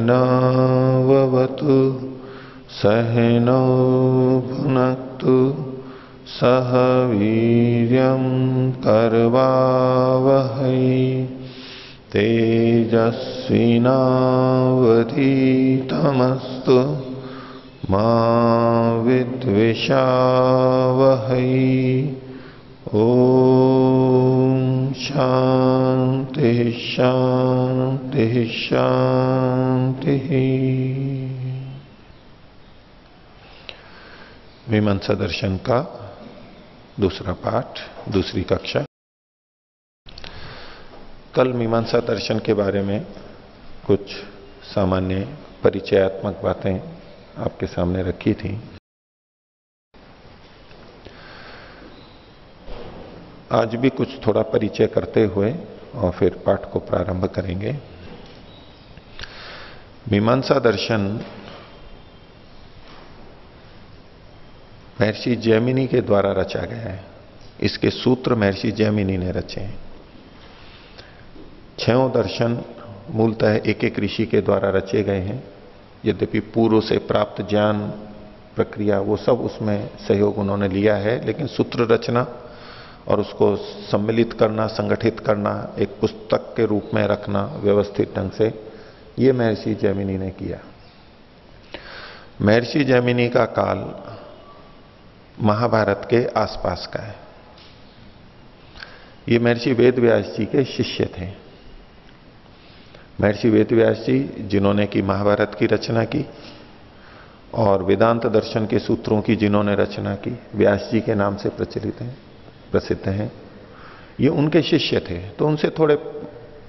सहनावतु सहनौ भुनक्तु सह वीर्यं करवावहै तेजस्विनावधीतमस्तु मा विद्विषावहै। ओम शांति शांति शांति। मीमांसा दर्शन का दूसरा पाठ, दूसरी कक्षा। कल मीमांसा दर्शन के बारे में कुछ सामान्य परिचयात्मक बातें आपके सामने रखी थी। आज भी कुछ थोड़ा परिचय करते हुए और फिर पाठ को प्रारंभ करेंगे। मीमांसा दर्शन महर्षि जैमिनी के द्वारा रचा गया है। इसके सूत्र महर्षि जैमिनी ने रचे हैं। 6 दर्शन मूलतः एक एक ऋषि के द्वारा रचे गए हैं। यद्यपि पूर्व से प्राप्त ज्ञान प्रक्रिया वो सब उसमें सहयोग उन्होंने लिया है, लेकिन सूत्र रचना और उसको सम्मिलित करना, संगठित करना, एक पुस्तक के रूप में रखना व्यवस्थित ढंग से, ये महर्षि जैमिनी ने किया। महर्षि जैमिनी का काल महाभारत के आसपास का है। ये महर्षि वेदव्यास जी के शिष्य थे। महर्षि वेदव्यास जी जिन्होंने की महाभारत की रचना की और वेदांत दर्शन के सूत्रों की जिन्होंने रचना की, व्यास जी के नाम से प्रसिद्ध हैं, ये उनके शिष्य थे। तो उनसे थोड़े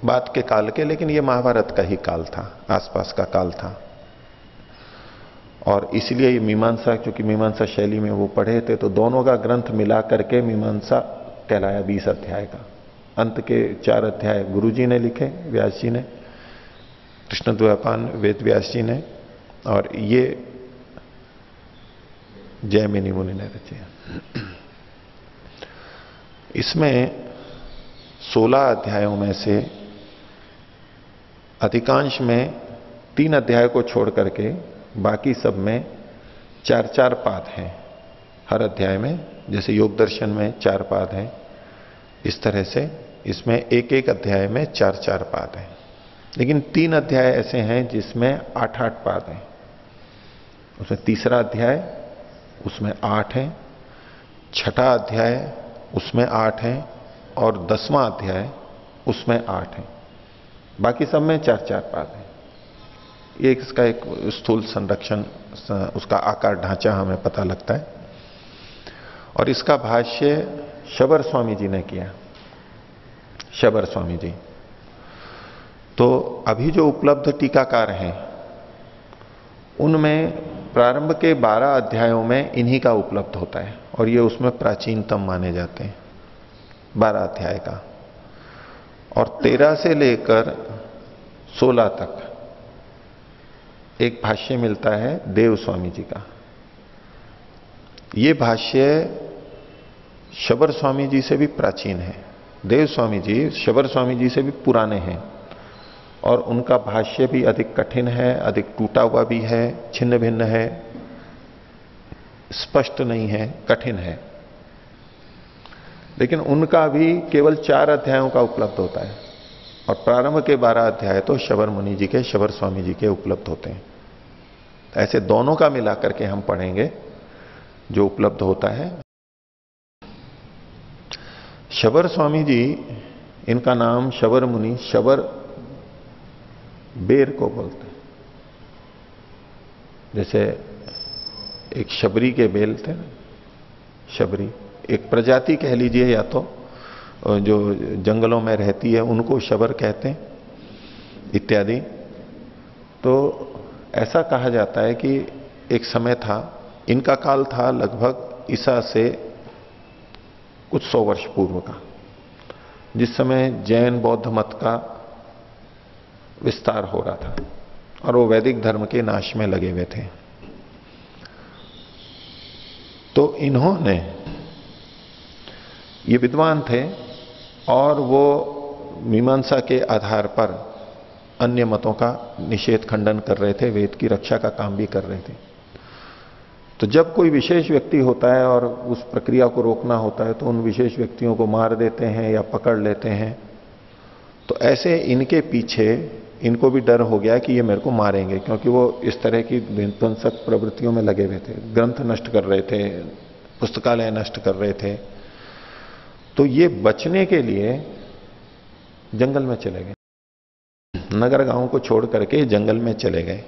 बाद के काल के, लेकिन ये महाभारत का ही काल था, आसपास का काल था। और इसलिए ये मीमांसा, क्योंकि मीमांसा शैली में वो पढ़े थे, तो दोनों का ग्रंथ मिला करके मीमांसा कहलाया 20 अध्याय का। अंत के 4 अध्याय गुरुजी ने लिखे, व्यास जी ने, कृष्णद्वैपायन वेद व्यास जी ने, और ये जैमिनी मुनि ने रचे। इसमें 16 अध्यायों में से अधिकांश में 3 अध्याय को छोड़ करके बाकी सब में 4-4 पाद हैं हर अध्याय में। जैसे योग दर्शन में 4 पाद हैं, इस तरह से इसमें एक एक अध्याय में 4-4 पाद हैं। लेकिन 3 अध्याय ऐसे हैं जिसमें 8-8 पाद हैं। उसमें तीसरा अध्याय, उसमें 8 हैं, छठा अध्याय उसमें 8 हैं, और 10वां अध्याय उसमें 8 हैं। बाकी सब में 4-4 पाद हैं। ये इसका एक स्थूल संरक्षण, उसका आकार ढांचा हमें पता लगता है। और इसका भाष्य शबर स्वामी जी ने किया। शबर स्वामी जी तो अभी जो उपलब्ध टीकाकार हैं उनमें प्रारंभ के 12 अध्यायों में इन्हीं का उपलब्ध होता है, और ये उसमें प्राचीनतम माने जाते हैं 12 अध्याय का। और 13 से लेकर 16 तक एक भाष्य मिलता है देव स्वामी जी का। ये भाष्य शबर स्वामी जी से भी प्राचीन है। देव स्वामी जी शबर स्वामी जी से भी पुराने हैं, और उनका भाष्य भी अधिक कठिन है, अधिक टूटा हुआ भी है, छिन्न भिन्न है, स्पष्ट नहीं है, कठिन है। लेकिन उनका भी केवल 4 अध्यायों का उपलब्ध होता है, और प्रारंभ के 12 अध्याय तो शबर मुनि जी के, शबर स्वामी जी के उपलब्ध होते हैं। ऐसे दोनों का मिलाकर के हम पढ़ेंगे जो उपलब्ध होता है। शबर स्वामी जी, इनका नाम शबर मुनि, शबर बेर को बोलते हैं। जैसे एक शबरी के बेल थे ना, शबरी एक प्रजाति कह लीजिए, या तो जो जंगलों में रहती है उनको शबर कहते हैं। इत्यादि। तो ऐसा कहा जाता है कि एक समय था, इनका काल था लगभग ईसा से कुछ 100 वर्ष पूर्व का, जिस समय जैन बौद्ध मत का विस्तार हो रहा था और वो वैदिक धर्म के नाश में लगे हुए थे। तो इन्होंने, ये विद्वान थे और वो मीमांसा के आधार पर अन्य मतों का निषेध खंडन कर रहे थे, वेद की रक्षा का काम भी कर रहे थे। तो जब कोई विशेष व्यक्ति होता है और उस प्रक्रिया को रोकना होता है तो उन विशेष व्यक्तियों को मार देते हैं या पकड़ लेते हैं। तो ऐसे इनके पीछे इनको भी डर हो गया कि ये मेरे को मारेंगे, क्योंकि वो इस तरह की विध्वंसक प्रवृत्तियों में लगे हुए थे, ग्रंथ नष्ट कर रहे थे, पुस्तकालय नष्ट कर रहे थे। तो ये बचने के लिए जंगल में चले गए, नगर गांव को छोड़ करके जंगल में चले गए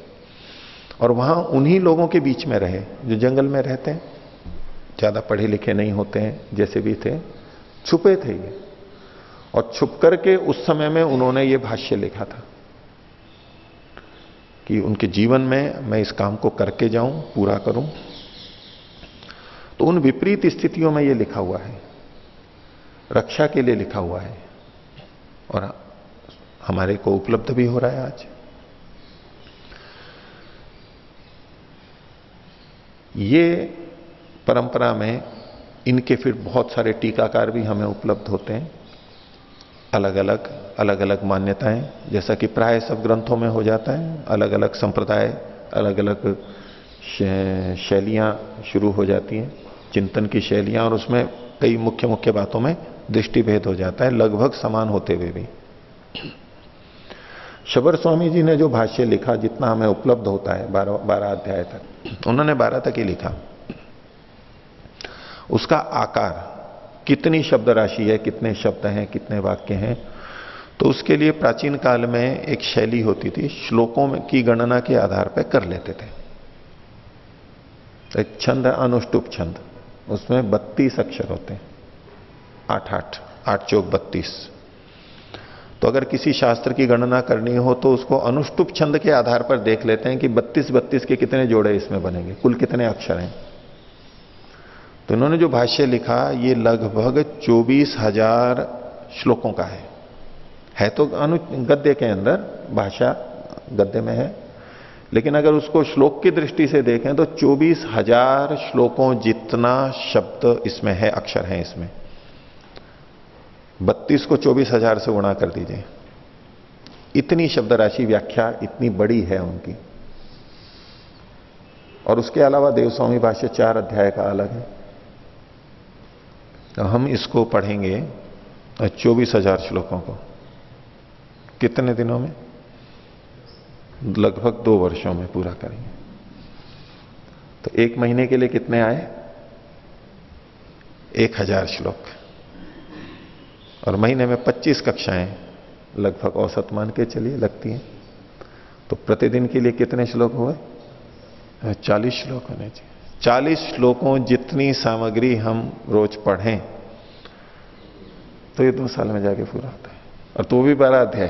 और वहां उन्हीं लोगों के बीच में रहे जो जंगल में रहते हैं, ज्यादा पढ़े लिखे नहीं होते हैं, जैसे भी थे, छुपे थे ये। और छुप करके उस समय में उन्होंने ये भाष्य लिखा था कि उनके जीवन में मैं इस काम को करके जाऊं, पूरा करूं। तो उन विपरीत स्थितियों में ये लिखा हुआ है, रक्षा के लिए लिखा हुआ है और हमारे को उपलब्ध भी हो रहा है आज। ये परंपरा में इनके फिर बहुत सारे टीकाकार भी हमें उपलब्ध होते हैं, अलग अलग मान्यताएं, जैसा कि प्राय सब ग्रंथों में हो जाता है। अलग अलग संप्रदाय, अलग अलग शैलियां शुरू हो जाती हैं, चिंतन की शैलियां, और उसमें कई मुख्य मुख्य बातों में दृष्टिभेद हो जाता है, लगभग समान होते हुए भी। शबर स्वामी जी ने जो भाष्य लिखा, जितना हमें उपलब्ध होता है 12 अध्याय तक, उन्होंने 12 तक ही लिखा। उसका आकार, कितनी शब्द राशि है, कितने शब्द हैं, कितने वाक्य हैं, तो उसके लिए प्राचीन काल में एक शैली होती थी, श्लोकों की गणना के आधार पर कर लेते थे। एक छंद, अनुष्टुप छंद, उसमें 32 अक्षर होते हैं, 8 चौक 32। तो अगर किसी शास्त्र की गणना करनी हो तो उसको अनुष्टुप छंद के आधार पर देख लेते हैं कि 32 के कितने जोड़े इसमें बनेंगे, कुल कितने अक्षर हैं। तो इन्होंने जो भाष्य लिखा ये लगभग 24,000 श्लोकों का है तो गद्य के अंदर, भाषा गद्य में है, लेकिन अगर उसको श्लोक की दृष्टि से देखें तो 24,000 श्लोकों जितना शब्द इसमें है, अक्षर हैं इसमें। 32 को 24,000 से गुणा कर दीजिए, इतनी शब्द राशि, व्याख्या इतनी बड़ी है उनकी। और उसके अलावा देवस्वामी भाष्य 4 अध्याय का अलग है। तो हम इसको पढ़ेंगे 24,000 श्लोकों को कितने दिनों में? लगभग 2 वर्षों में पूरा करेंगे। तो 1 महीने के लिए कितने आए? 1000 श्लोक। और महीने में 25 कक्षाएं लगभग औसत मान के चलिए लगती हैं। तो प्रतिदिन के लिए कितने श्लोक हुए? 40 श्लोक होने चाहिए। 40 श्लोकों जितनी सामग्री हम रोज पढ़ें तो ये 2 साल में जाके पूरा होता है, और तो भी 12 अध्याय।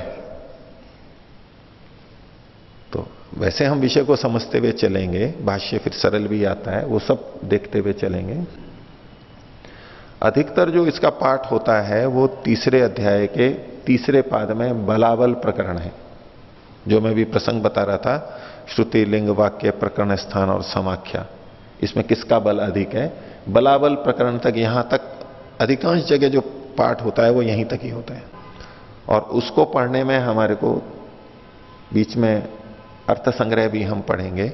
तो वैसे हम विषय को समझते हुए चलेंगे, भाष्य फिर सरल भी आता है, वो सब देखते हुए चलेंगे। अधिकतर जो इसका पाठ होता है वो 3रे अध्याय के 3रे पाद में बलाबल प्रकरण है, जो मैं भी प्रसंग बता रहा था, श्रुति, लिंग, वाक्य, प्रकरण, स्थान और समाख्या, इसमें किसका बल अधिक है। बलाबल प्रकरण तक, यहां तक अधिकांश जगह जो पाठ होता है वो यहीं तक ही होता है। और उसको पढ़ने में हमारे को बीच में अर्थ संग्रह भी हम पढ़ेंगे,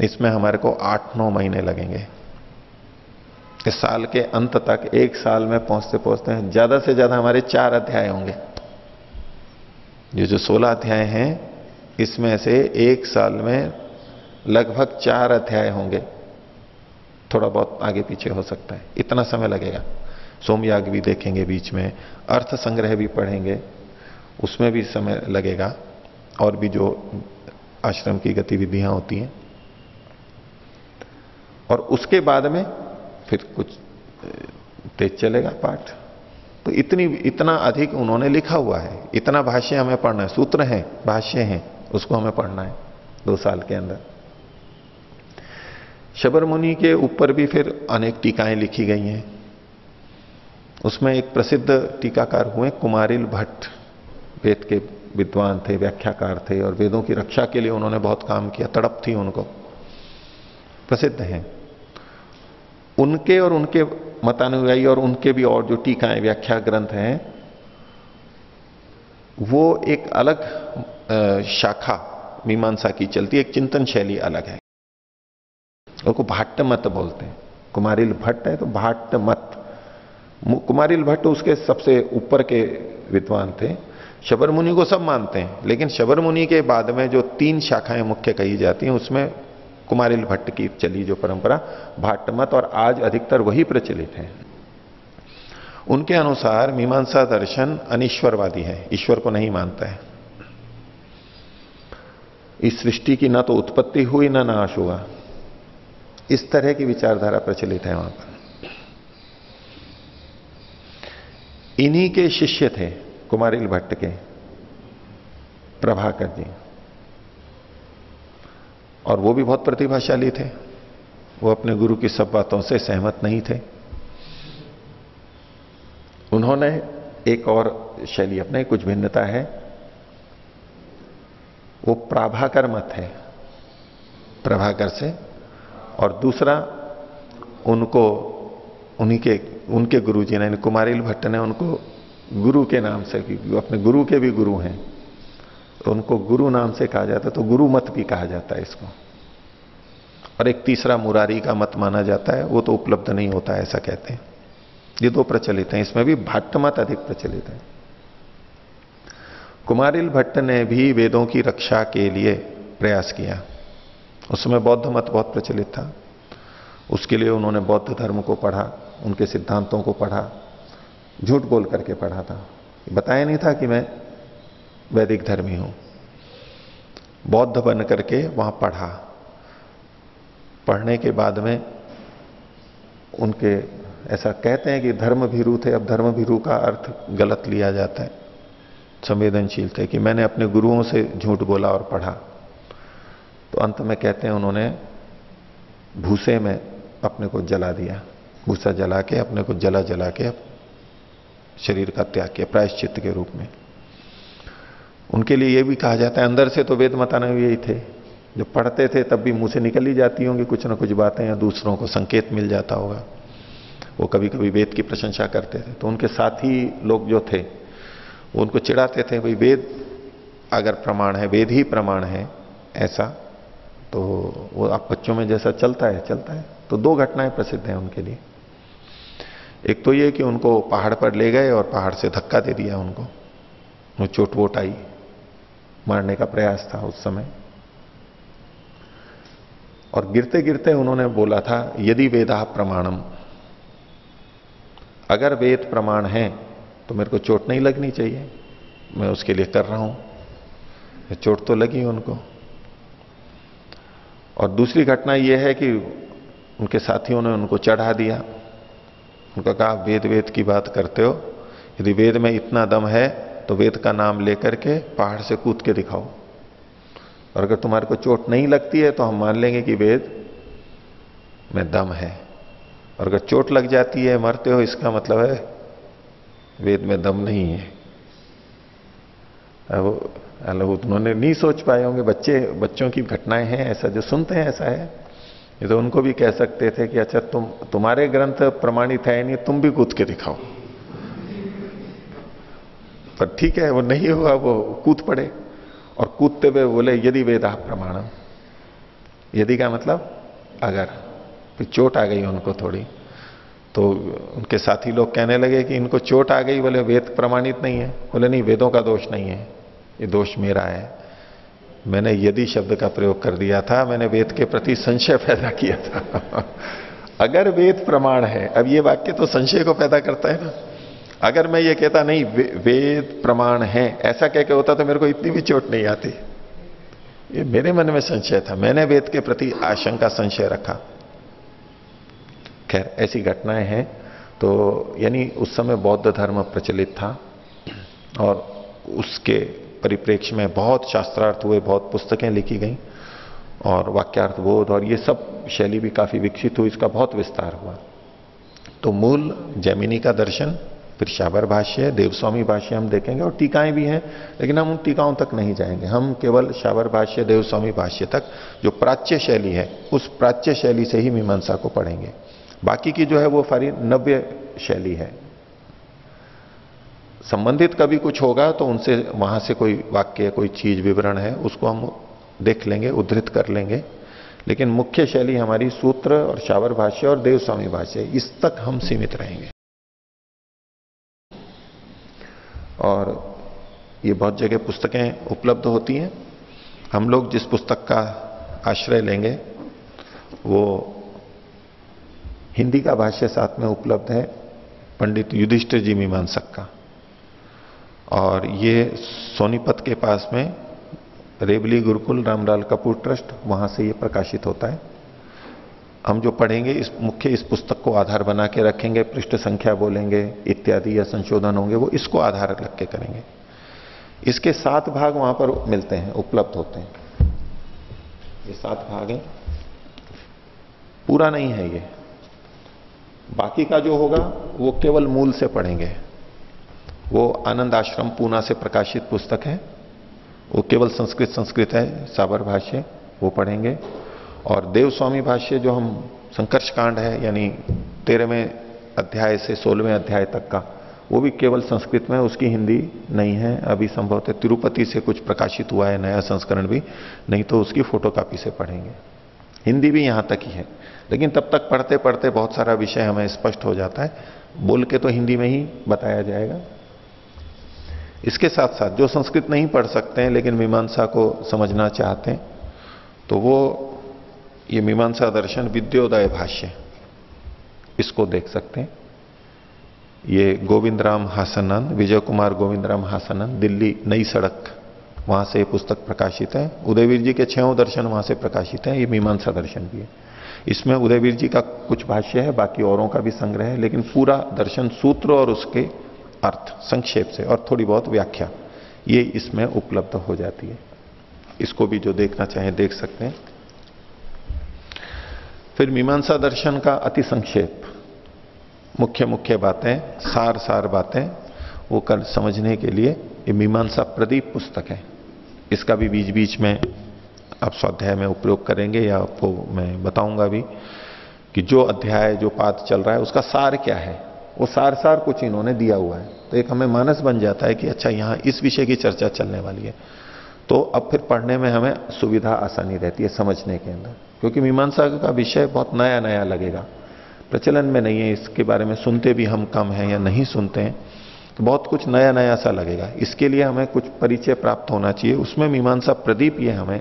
इसमें हमारे को 8-9 महीने लगेंगे। इस साल के अंत तक, 1 साल में पहुंचते पहुंचते ज्यादा से ज्यादा हमारे 4 अध्याय होंगे। ये जो 16 अध्याय हैं इसमें से 1 साल में लगभग 4 अध्याय होंगे, थोड़ा बहुत आगे पीछे हो सकता है, इतना समय लगेगा। सोमयाग भी देखेंगे बीच में, अर्थ संग्रह भी पढ़ेंगे, उसमें भी समय लगेगा, और भी जो आश्रम की गतिविधियां होती हैं। और उसके बाद में फिर कुछ तेज चलेगा पाठ, तो इतना अधिक उन्होंने लिखा हुआ है, इतना भाष्य हमें पढ़ना है, सूत्र हैं, भाष्य हैं, उसको हमें पढ़ना है 2 साल के अंदर। शबर मुनि के ऊपर भी फिर अनेक टीकाएं लिखी गई हैं। उसमें एक प्रसिद्ध टीकाकार हुए कुमारिल भट्ट, वेद के विद्वान थे, व्याख्याकार थे, और वेदों की रक्षा के लिए उन्होंने बहुत काम किया, तड़प थी उनको, प्रसिद्ध हैं। उनके और उनके मतानुयायी और उनके भी और जो टीकाएं व्याख्या ग्रंथ हैं, वो एक अलग शाखा मीमांसा की चलती है, एक चिंतन शैली अलग है, उसको भाट्ट मत बोलते हैं। कुमारिल भट्ट है तो भाट्ट मत, कुमारिल भट्ट उसके सबसे ऊपर के विद्वान थे। शबर मुनि को सब मानते हैं, लेकिन शबर मुनि के बाद में जो 3 शाखाएं मुख्य कही जाती हैं, उसमें कुमारिल भट्ट की चली जो परंपरा, भाट्ट मत, और आज अधिकतर वही प्रचलित है। उनके अनुसार मीमांसा दर्शन अनीश्वरवादी है, ईश्वर को नहीं मानता है। इस सृष्टि की ना तो उत्पत्ति हुई ना नाश हुआ, इस तरह की विचारधारा प्रचलित है वहां पर। इन्हीं के शिष्य थे कुमारिल भट्ट के प्रभाकर जी, और वो भी बहुत प्रतिभाशाली थे। वो अपने गुरु की सब बातों से सहमत नहीं थे। उन्होंने एक और शैली अपने, कुछ भिन्नता है, वो प्राभाकर मत है, प्रभाकर से, और दूसरा उनको उनके गुरु जी ने, कुमारिल भट्ट ने उनको गुरु के नाम से, अपने गुरु के भी गुरु हैं, तो उनको गुरु नाम से कहा जाता है, तो गुरु मत भी कहा जाता है इसको। और एक तीसरा मुरारी का मत माना जाता है, वो तो उपलब्ध नहीं होता है, ऐसा कहते हैं। ये 2 प्रचलित हैं, इसमें भी भाट्ट मत अधिक प्रचलित है। कुमारिल भट्ट ने भी वेदों की रक्षा के लिए प्रयास किया। उसमें बौद्ध मत बहुत प्रचलित था, उसके लिए उन्होंने बौद्ध धर्म को पढ़ा, उनके सिद्धांतों को पढ़ा, झूठ बोल करके पढ़ा था, बताया नहीं था कि मैं वैदिक धर्मी हूं। बौद्ध बन करके वहां पढ़ा, पढ़ने के बाद में उनके ऐसा कहते हैं कि धर्म भीरू थे। अब धर्म भीरू का अर्थ गलत लिया जाता है, संवेदनशील थे, कि मैंने अपने गुरुओं से झूठ बोला और पढ़ा। तो अंत में कहते हैं उन्होंने भूसे में अपने को जला दिया, भूसा जला के अपने को जला के शरीर का त्याग किया प्रायश्चित के रूप में। उनके लिए यह भी कहा जाता है, अंदर से तो वेद मतानुयायी थे, जब पढ़ते थे तब भी मुंह से निकल ही जाती होंगी कुछ ना कुछ बातें, या दूसरों को संकेत मिल जाता होगा। वो कभी कभी वेद की प्रशंसा करते थे, तो उनके साथी लोग जो थे वो उनको चिढ़ाते थे, भाई वेद अगर प्रमाण है, वेद ही प्रमाण है ऐसा, तो वो आप बच्चों में जैसा चलता है। तो 2 घटनाएं प्रसिद्ध हैं उनके लिए। एक तो ये कि उनको पहाड़ पर ले गए और पहाड़ से धक्का दे दिया उनको, वो चोट वोट आई, मारने का प्रयास था उस समय। और गिरते गिरते उन्होंने बोला था, यदि वेदा प्रमाणम, अगर वेद प्रमाण है तो मेरे को चोट नहीं लगनी चाहिए, मैं उसके लिए कर रहा हूं। चोट तो लगी उनको। और दूसरी घटना यह है कि उनके साथियों ने उनको चढ़ा दिया, उनको कहा वेद की बात करते हो, यदि वेद में इतना दम है तो वेद का नाम लेकर के पहाड़ से कूद के दिखाओ, और अगर तुम्हारे को चोट नहीं लगती है तो हम मान लेंगे कि वेद में दम है, और अगर चोट लग जाती है, मरते हो, इसका मतलब है वेद में दम नहीं है। अब उन्होंने नहीं सोच पाए होंगे, बच्चों की घटनाएं हैं, ऐसा जो सुनते हैं ऐसा है। ये तो उनको भी कह सकते थे कि अच्छा तुम्हारे ग्रंथ प्रमाणित है नहीं, तुम भी कूद के दिखाओ। पर ठीक है, वो नहीं हुआ, वो कूद पड़े, और कूदते हुए बोले यदि वेदा प्रमाणम। यदि का मतलब अगर, फिर चोट आ गई उनको थोड़ी, तो उनके साथी लोग कहने लगे कि इनको चोट आ गई, बोले वेद प्रमाणित नहीं है। बोले नहीं, वेदों का दोष नहीं है, ये दोष मेरा है, मैंने यदि शब्द का प्रयोग कर दिया था, मैंने वेद के प्रति संशय पैदा किया था। अगर वेद प्रमाण है, अब ये वाक्य तो संशय को पैदा करता है ना। अगर मैं ये कहता नहीं वेद प्रमाण है, ऐसा कह के होता तो मेरे को इतनी भी चोट नहीं आती। ये मेरे मन में संशय था, मैंने वेद के प्रति आशंका संशय रखा। खैर ऐसी घटनाएं हैं। तो यानी उस समय बौद्ध धर्म प्रचलित था और उसके परिप्रेक्ष्य में बहुत शास्त्रार्थ हुए, बहुत पुस्तकें लिखी गई और वाक्यार्थ बोध और ये सब शैली भी काफी विकसित हुई, इसका बहुत विस्तार हुआ। तो मूल जैमिनी का दर्शन, फिर शाबर भाष्य, देवस्वामी भाष्य हम देखेंगे और टीकाएं भी हैं, लेकिन हम उन टीकाओं तक नहीं जाएंगे। हम केवल शाबर भाष्य, देवस्वामी भाष्य तक जो प्राच्य शैली है उस प्राच्य शैली से ही मीमांसा को पढ़ेंगे। बाकी की जो है वो सारी नव्य शैली है। संबंधित कभी कुछ होगा तो उनसे वहां से कोई वाक्य, कोई चीज, विवरण है उसको हम देख लेंगे, उद्धृत कर लेंगे, लेकिन मुख्य शैली हमारी सूत्र और शाबर भाष्य और देवस्वामी भाष्य, इस तक हम सीमित रहेंगे। और ये बहुत जगह पुस्तकें उपलब्ध होती हैं। हम लोग जिस पुस्तक का आश्रय लेंगे वो हिंदी का भाष्य साथ में उपलब्ध है, पंडित युधिष्ठिर जी मीमांसक का, और ये सोनीपत के पास में रेवली गुरुकुल रामलाल कपूर ट्रस्ट, वहां से ये प्रकाशित होता है। हम जो पढ़ेंगे इस पुस्तक को आधार बना के रखेंगे, पृष्ठ संख्या बोलेंगे इत्यादि या संशोधन होंगे वो इसको आधार रख के करेंगे। इसके 7 भाग वहां पर मिलते हैं, उपलब्ध होते हैं। ये 7 भाग हैं, पूरा नहीं है ये। बाकी का जो होगा वो केवल मूल से पढ़ेंगे। वो आनंद आश्रम पूना से प्रकाशित पुस्तक है, वो केवल संस्कृत है, साबर भाष्य, वो पढ़ेंगे। और देवस्वामी भाष्य जो हम संकर्ष कांड है यानी 13वें अध्याय से 16वें अध्याय तक का, वो भी केवल संस्कृत में, उसकी हिंदी नहीं है अभी। संभवतः तिरुपति से कुछ प्रकाशित हुआ है नया संस्करण भी, नहीं तो उसकी फोटोकॉपी से पढ़ेंगे। हिंदी भी यहां तक ही है, लेकिन तब तक पढ़ते पढ़ते बहुत सारा विषय हमें स्पष्ट हो जाता है, बोल के तो हिंदी में ही बताया जाएगा। इसके साथ साथ जो संस्कृत नहीं पढ़ सकते हैं लेकिन मीमांसा को समझना चाहते हैं, तो वो ये मीमांसा दर्शन विद्योदय भाष्य, इसको देख सकते हैं। ये गोविंद राम हासनंद, विजय कुमार गोविंद राम हासनंद, दिल्ली नई सड़क, वहां से ये पुस्तक प्रकाशित है। उदयवीर जी के 6 दर्शन वहां से प्रकाशित है। ये मीमांसा दर्शन भी है। इसमें उदयवीर जी का कुछ भाष्य है, बाकी औरों का भी संग्रह है, लेकिन पूरा दर्शन सूत्र और उसके अर्थ संक्षेप से और थोड़ी बहुत व्याख्या ये इसमें उपलब्ध हो जाती है। इसको भी जो देखना चाहें देख सकते हैं। फिर मीमांसा दर्शन का अति संक्षेप, मुख्य मुख्य बातें, सार बातें वो कर समझने के लिए ये मीमांसा प्रदीप पुस्तक है। इसका भी बीच बीच में आप स्वाध्याय में उपयोग करेंगे या आपको मैं बताऊंगा भी कि जो अध्याय, जो पाठ चल रहा है उसका सार क्या है। वो सार कुछ इन्होंने दिया हुआ है, तो एक हमें मानस बन जाता है कि अच्छा यहां इस विषय की चर्चा चलने वाली है, तो अब फिर पढ़ने में हमें सुविधा, आसानी रहती है समझने के अंदर। क्योंकि मीमांसा का विषय बहुत नया नया लगेगा, प्रचलन में नहीं है, इसके बारे में सुनते भी हम कम हैं या नहीं सुनते हैं, तो बहुत कुछ नया नया सा लगेगा। इसके लिए हमें कुछ परिचय प्राप्त होना चाहिए। उसमें मीमांसा प्रदीप ये हमें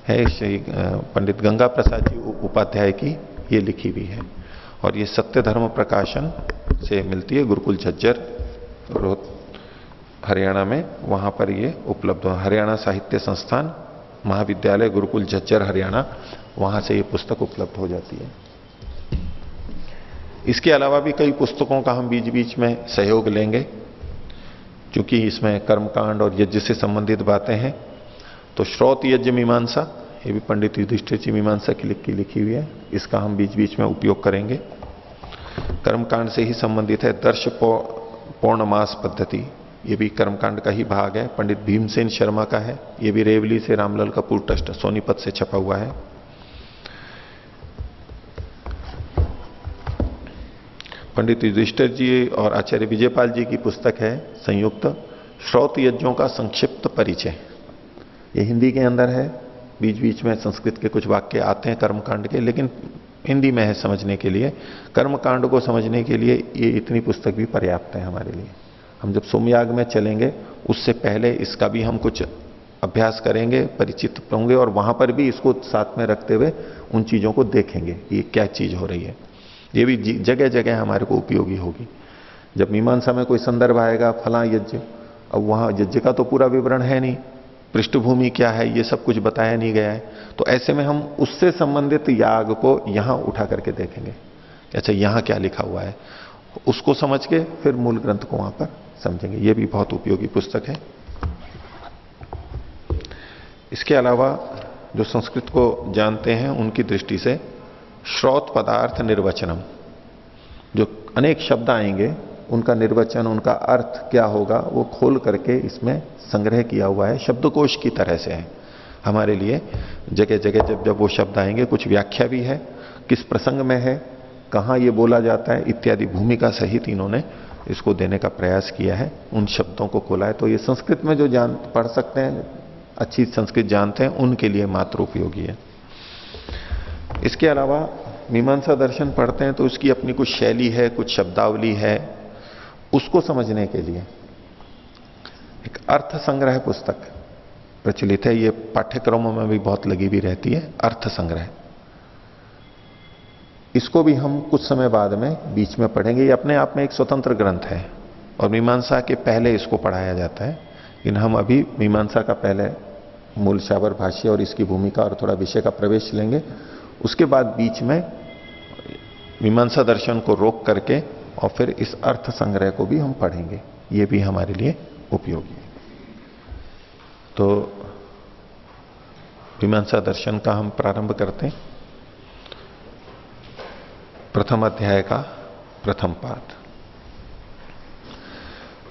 है, श्री पंडित गंगा प्रसाद जी उपाध्याय की ये लिखी भी है, और ये सत्य धर्म प्रकाशन से मिलती है, गुरुकुल झज्जर हरियाणा में, वहां पर ये उपलब्ध है। हरियाणा साहित्य संस्थान महाविद्यालय गुरुकुल झज्जर हरियाणा, वहां से ये पुस्तक उपलब्ध हो जाती है। इसके अलावा भी कई पुस्तकों का हम बीच बीच में सहयोग लेंगे, क्योंकि इसमें कर्मकांड और यज्ञ से संबंधित बातें हैं। तो श्रौत यज्ञ मीमांसा, ये भी पंडित युधिष्ठिर जी मीमांसा की लिखी हुई है, इसका हम बीच बीच में उपयोग करेंगे। कर्मकांड से ही संबंधित है दर्श पौर्णमास पद्धति, ये भी कर्मकांड का ही भाग है, पंडित भीमसेन शर्मा का है। ये भी रेवली से रामलाल कपूर ट्रस्ट सोनीपत से छपा हुआ है। पंडित युधिष्ठिर जी और आचार्य विजयपाल जी की पुस्तक है संयुक्त श्रौत यज्ञों का संक्षिप्त परिचय। ये हिंदी के अंदर है, बीच बीच में संस्कृत के कुछ वाक्य आते हैं कर्मकांड के, लेकिन हिंदी में है समझने के लिए। कर्मकांड को समझने के लिए ये इतनी पुस्तक भी पर्याप्त है हमारे लिए। हम जब सोमयाग में चलेंगे उससे पहले इसका भी हम कुछ अभ्यास करेंगे, परिचित होंगे, और वहां पर भी इसको साथ में रखते हुए उन चीजों को देखेंगे कि ये क्या चीज हो रही है। ये भी जगह जगह हमारे को उपयोगी होगी। जब मीमांसा में कोई संदर्भ आएगा फला यज्ञ, अब वहां यज्ञ का तो पूरा विवरण है नहीं, पृष्ठभूमि क्या है ये सब कुछ बताया नहीं गया है, तो ऐसे में हम उससे संबंधित याग को यहां उठा करके देखेंगे, अच्छा यहां क्या लिखा हुआ है, उसको समझ के फिर मूल ग्रंथ को वहां पर समझेंगे। यह भी बहुत उपयोगी पुस्तक है। इसके अलावा जो संस्कृत को जानते हैं उनकी दृष्टि से श्रौत पदार्थ निर्वचनम, जो अनेक शब्द आएंगे उनका निर्वचन, उनका अर्थ क्या होगा, वो खोल करके इसमें संग्रह किया हुआ है। शब्दकोश की तरह से है हमारे लिए। जगह जगह जब जब वो शब्द आएंगे, कुछ व्याख्या भी है, किस प्रसंग में है, कहां ये बोला जाता है इत्यादि भूमिका सहित इन्होंने इसको देने का प्रयास किया है। उन शब्दों को खोला है। तो ये संस्कृत में जो पढ़ सकते हैं, अच्छी संस्कृत जानते हैं, उनके लिए मात्र उपयोगी है। इसके अलावा मीमांसा दर्शन पढ़ते हैं तो उसकी अपनी कुछ शैली है, कुछ शब्दावली है। उसको समझने के लिए एक अर्थ संग्रह पुस्तक प्रचलित है। ये पाठ्यक्रमों में भी बहुत लगी भी रहती है, अर्थ संग्रह। इसको भी हम कुछ समय बाद में बीच में पढ़ेंगे। ये अपने आप में एक स्वतंत्र ग्रंथ है और मीमांसा के पहले इसको पढ़ाया जाता है। लेकिन हम अभी मीमांसा का पहले मूल शाबर भाष्य और इसकी भूमिका और थोड़ा विषय का प्रवेश लेंगे। उसके बाद बीच में मीमांसा दर्शन को रोक करके और फिर इस अर्थ संग्रह को भी हम पढ़ेंगे। ये भी हमारे लिए उपयोगी है। तो मीमांसा दर्शन का हम प्रारंभ करते हैं। प्रथम अध्याय का प्रथम पाठ।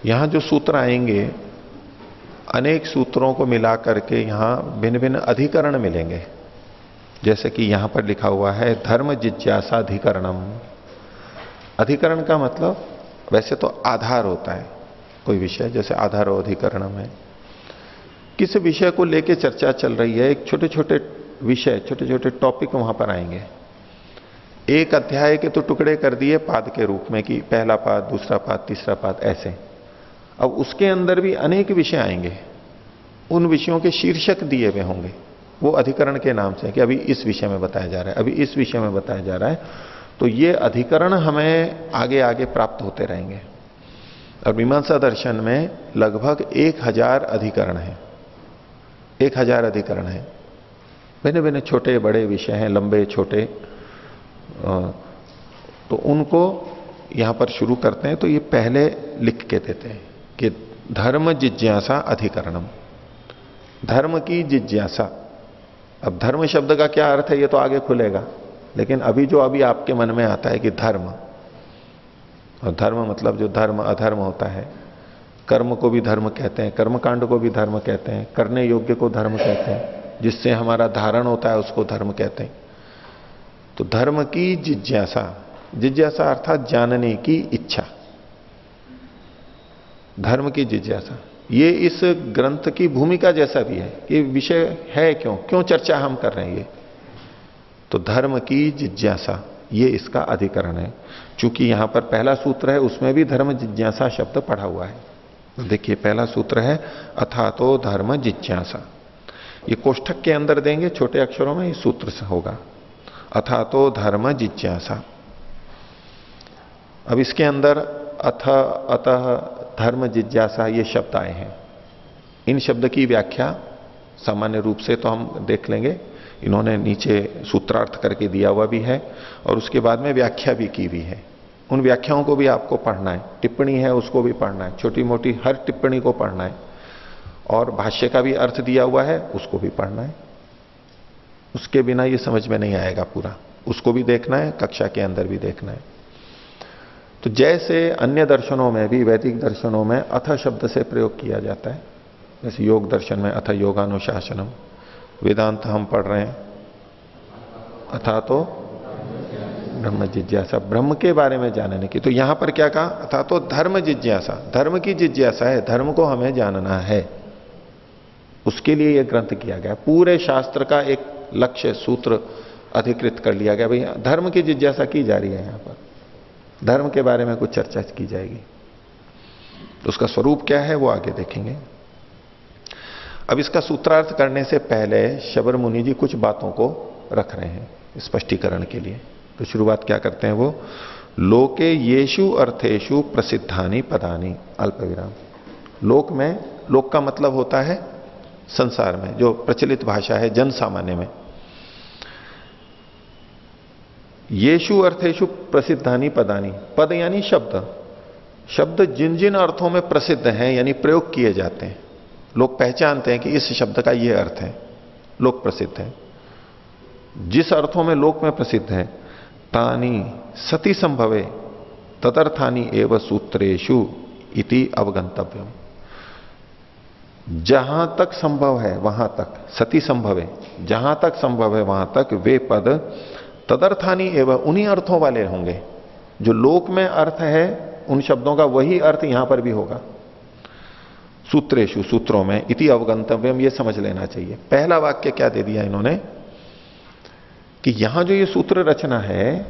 यहां जो सूत्र आएंगे, अनेक सूत्रों को मिला करके यहां भिन्न भिन्न अधिकरण मिलेंगे। जैसे कि यहां पर लिखा हुआ है धर्म जिज्ञासा अधिकरणम। अधिकरण का मतलब वैसे तो आधार होता है कोई विषय, जैसे आधारो अधिकरणम है। किस विषय को लेकर चर्चा चल रही है, एक छोटे छोटे विषय, छोटे छोटे टॉपिक वहां पर आएंगे। एक अध्याय के तो टुकड़े कर दिए पाद के रूप में कि पहला पाद, दूसरा पाद, तीसरा पाद, ऐसे। अब उसके अंदर भी अनेक विषय आएंगे, उन विषयों के शीर्षक दिए हुए होंगे, वो अधिकरण के नाम से कि अभी इस विषय में बताया जा रहा है, अभी इस विषय में बताया जा रहा है। तो ये अधिकरण हमें आगे आगे प्राप्त होते रहेंगे। और मीमांसा दर्शन में लगभग 1000 अधिकरण हैं। 1000 अधिकरण हैं, भिन्न भिन्न छोटे बड़े विषय हैं, लंबे छोटे। तो उनको यहां पर शुरू करते हैं। तो ये पहले लिख के देते हैं कि धर्म जिज्ञासा अधिकरणम, धर्म की जिज्ञासा। अब धर्म शब्द का क्या अर्थ है ये तो आगे खुलेगा, लेकिन अभी जो अभी आपके मन में आता है कि धर्म, और धर्म मतलब जो धर्म अधर्म होता है, कर्म को भी धर्म कहते हैं, कर्मकांड को भी धर्म कहते हैं, करने योग्य को धर्म कहते हैं, जिससे हमारा धारण होता है उसको धर्म कहते हैं। तो धर्म की जिज्ञासा, जिज्ञासा अर्थात जानने की इच्छा, धर्म की जिज्ञासा। ये इस ग्रंथ की भूमिका जैसा भी है कि विषय है, क्यों चर्चा हम कर रहे हैं ये। तो धर्म की जिज्ञासा ये इसका अधिकरण है। चूंकि यहां पर पहला सूत्र है उसमें भी धर्म जिज्ञासा शब्द पढ़ा हुआ है। तो देखिए पहला सूत्र है अथा तो धर्म जिज्ञासा। ये कोष्ठक के अंदर देंगे छोटे अक्षरों में, ये सूत्र से होगा अथा तो धर्म जिज्ञासा। अब इसके अंदर अथ अतः धर्म जिज्ञासा ये शब्द आए हैं। इन शब्द की व्याख्या सामान्य रूप से तो हम देख लेंगे, इन्होंने नीचे सूत्रार्थ करके दिया हुआ भी है और उसके बाद में व्याख्या भी की हुई है। उन व्याख्याओं को भी आपको पढ़ना है, टिप्पणी है उसको भी पढ़ना है, छोटी मोटी हर टिप्पणी को पढ़ना है, और भाष्य का भी अर्थ दिया हुआ है उसको भी पढ़ना है। उसके बिना ये समझ में नहीं आएगा पूरा, उसको भी देखना है, कक्षा के अंदर भी देखना है। तो जैसे अन्य दर्शनों में भी, वैदिक दर्शनों में अथ शब्द से प्रयोग किया जाता है, जैसे योग दर्शन में अथ योगानुशासनम, वेदांत हम पढ़ रहे हैं अथा तो ब्रह्म जिज्ञासा, ब्रह्म के बारे में जानने की। तो यहां पर क्या कहा, अथा तो धर्म जिज्ञासा, धर्म की जिज्ञासा है, धर्म को हमें जानना है, उसके लिए यह ग्रंथ किया गया। पूरे शास्त्र का एक लक्ष्य सूत्र अधिकृत कर लिया गया, भाई धर्म की जिज्ञासा की जा रही है, यहां पर धर्म के बारे में कुछ चर्चा की जाएगी। तो उसका स्वरूप क्या है वो आगे देखेंगे। अब इसका सूत्रार्थ करने से पहले शबर मुनि जी कुछ बातों को रख रहे हैं स्पष्टीकरण के लिए। तो शुरुआत क्या करते हैं वो, लोके येषु अर्थेषु प्रसिद्धानि पदानि, अल्प विराम। लोक में, लोक का मतलब होता है संसार में, जो प्रचलित भाषा है जन सामान्य में। येषु अर्थेषु प्रसिद्धानि पदानि, पद यानी शब्द, शब्द जिन जिन अर्थों में प्रसिद्ध हैं यानी प्रयोग किए जाते हैं, लोग पहचानते हैं कि इस शब्द का यह अर्थ है, लोक प्रसिद्ध है, जिस अर्थों में लोक में प्रसिद्ध है, तानी सती संभवे तदर्थानी एव सूत्रेषु इति अवगंतव्यम। जहां तक संभव है वहां तक, सती संभवे, जहां तक संभव है वहां तक वे पद तदर्थानी एवं उन्हीं अर्थों वाले होंगे जो लोक में अर्थ है, उन शब्दों का वही अर्थ यहां पर भी होगा। सूत्रेषु, सूत्रों में, इति अवगंतव्यम, ये समझ लेना चाहिए। पहला वाक्य क्या दे दिया इन्होंने कि यहां जो ये सूत्र रचना है,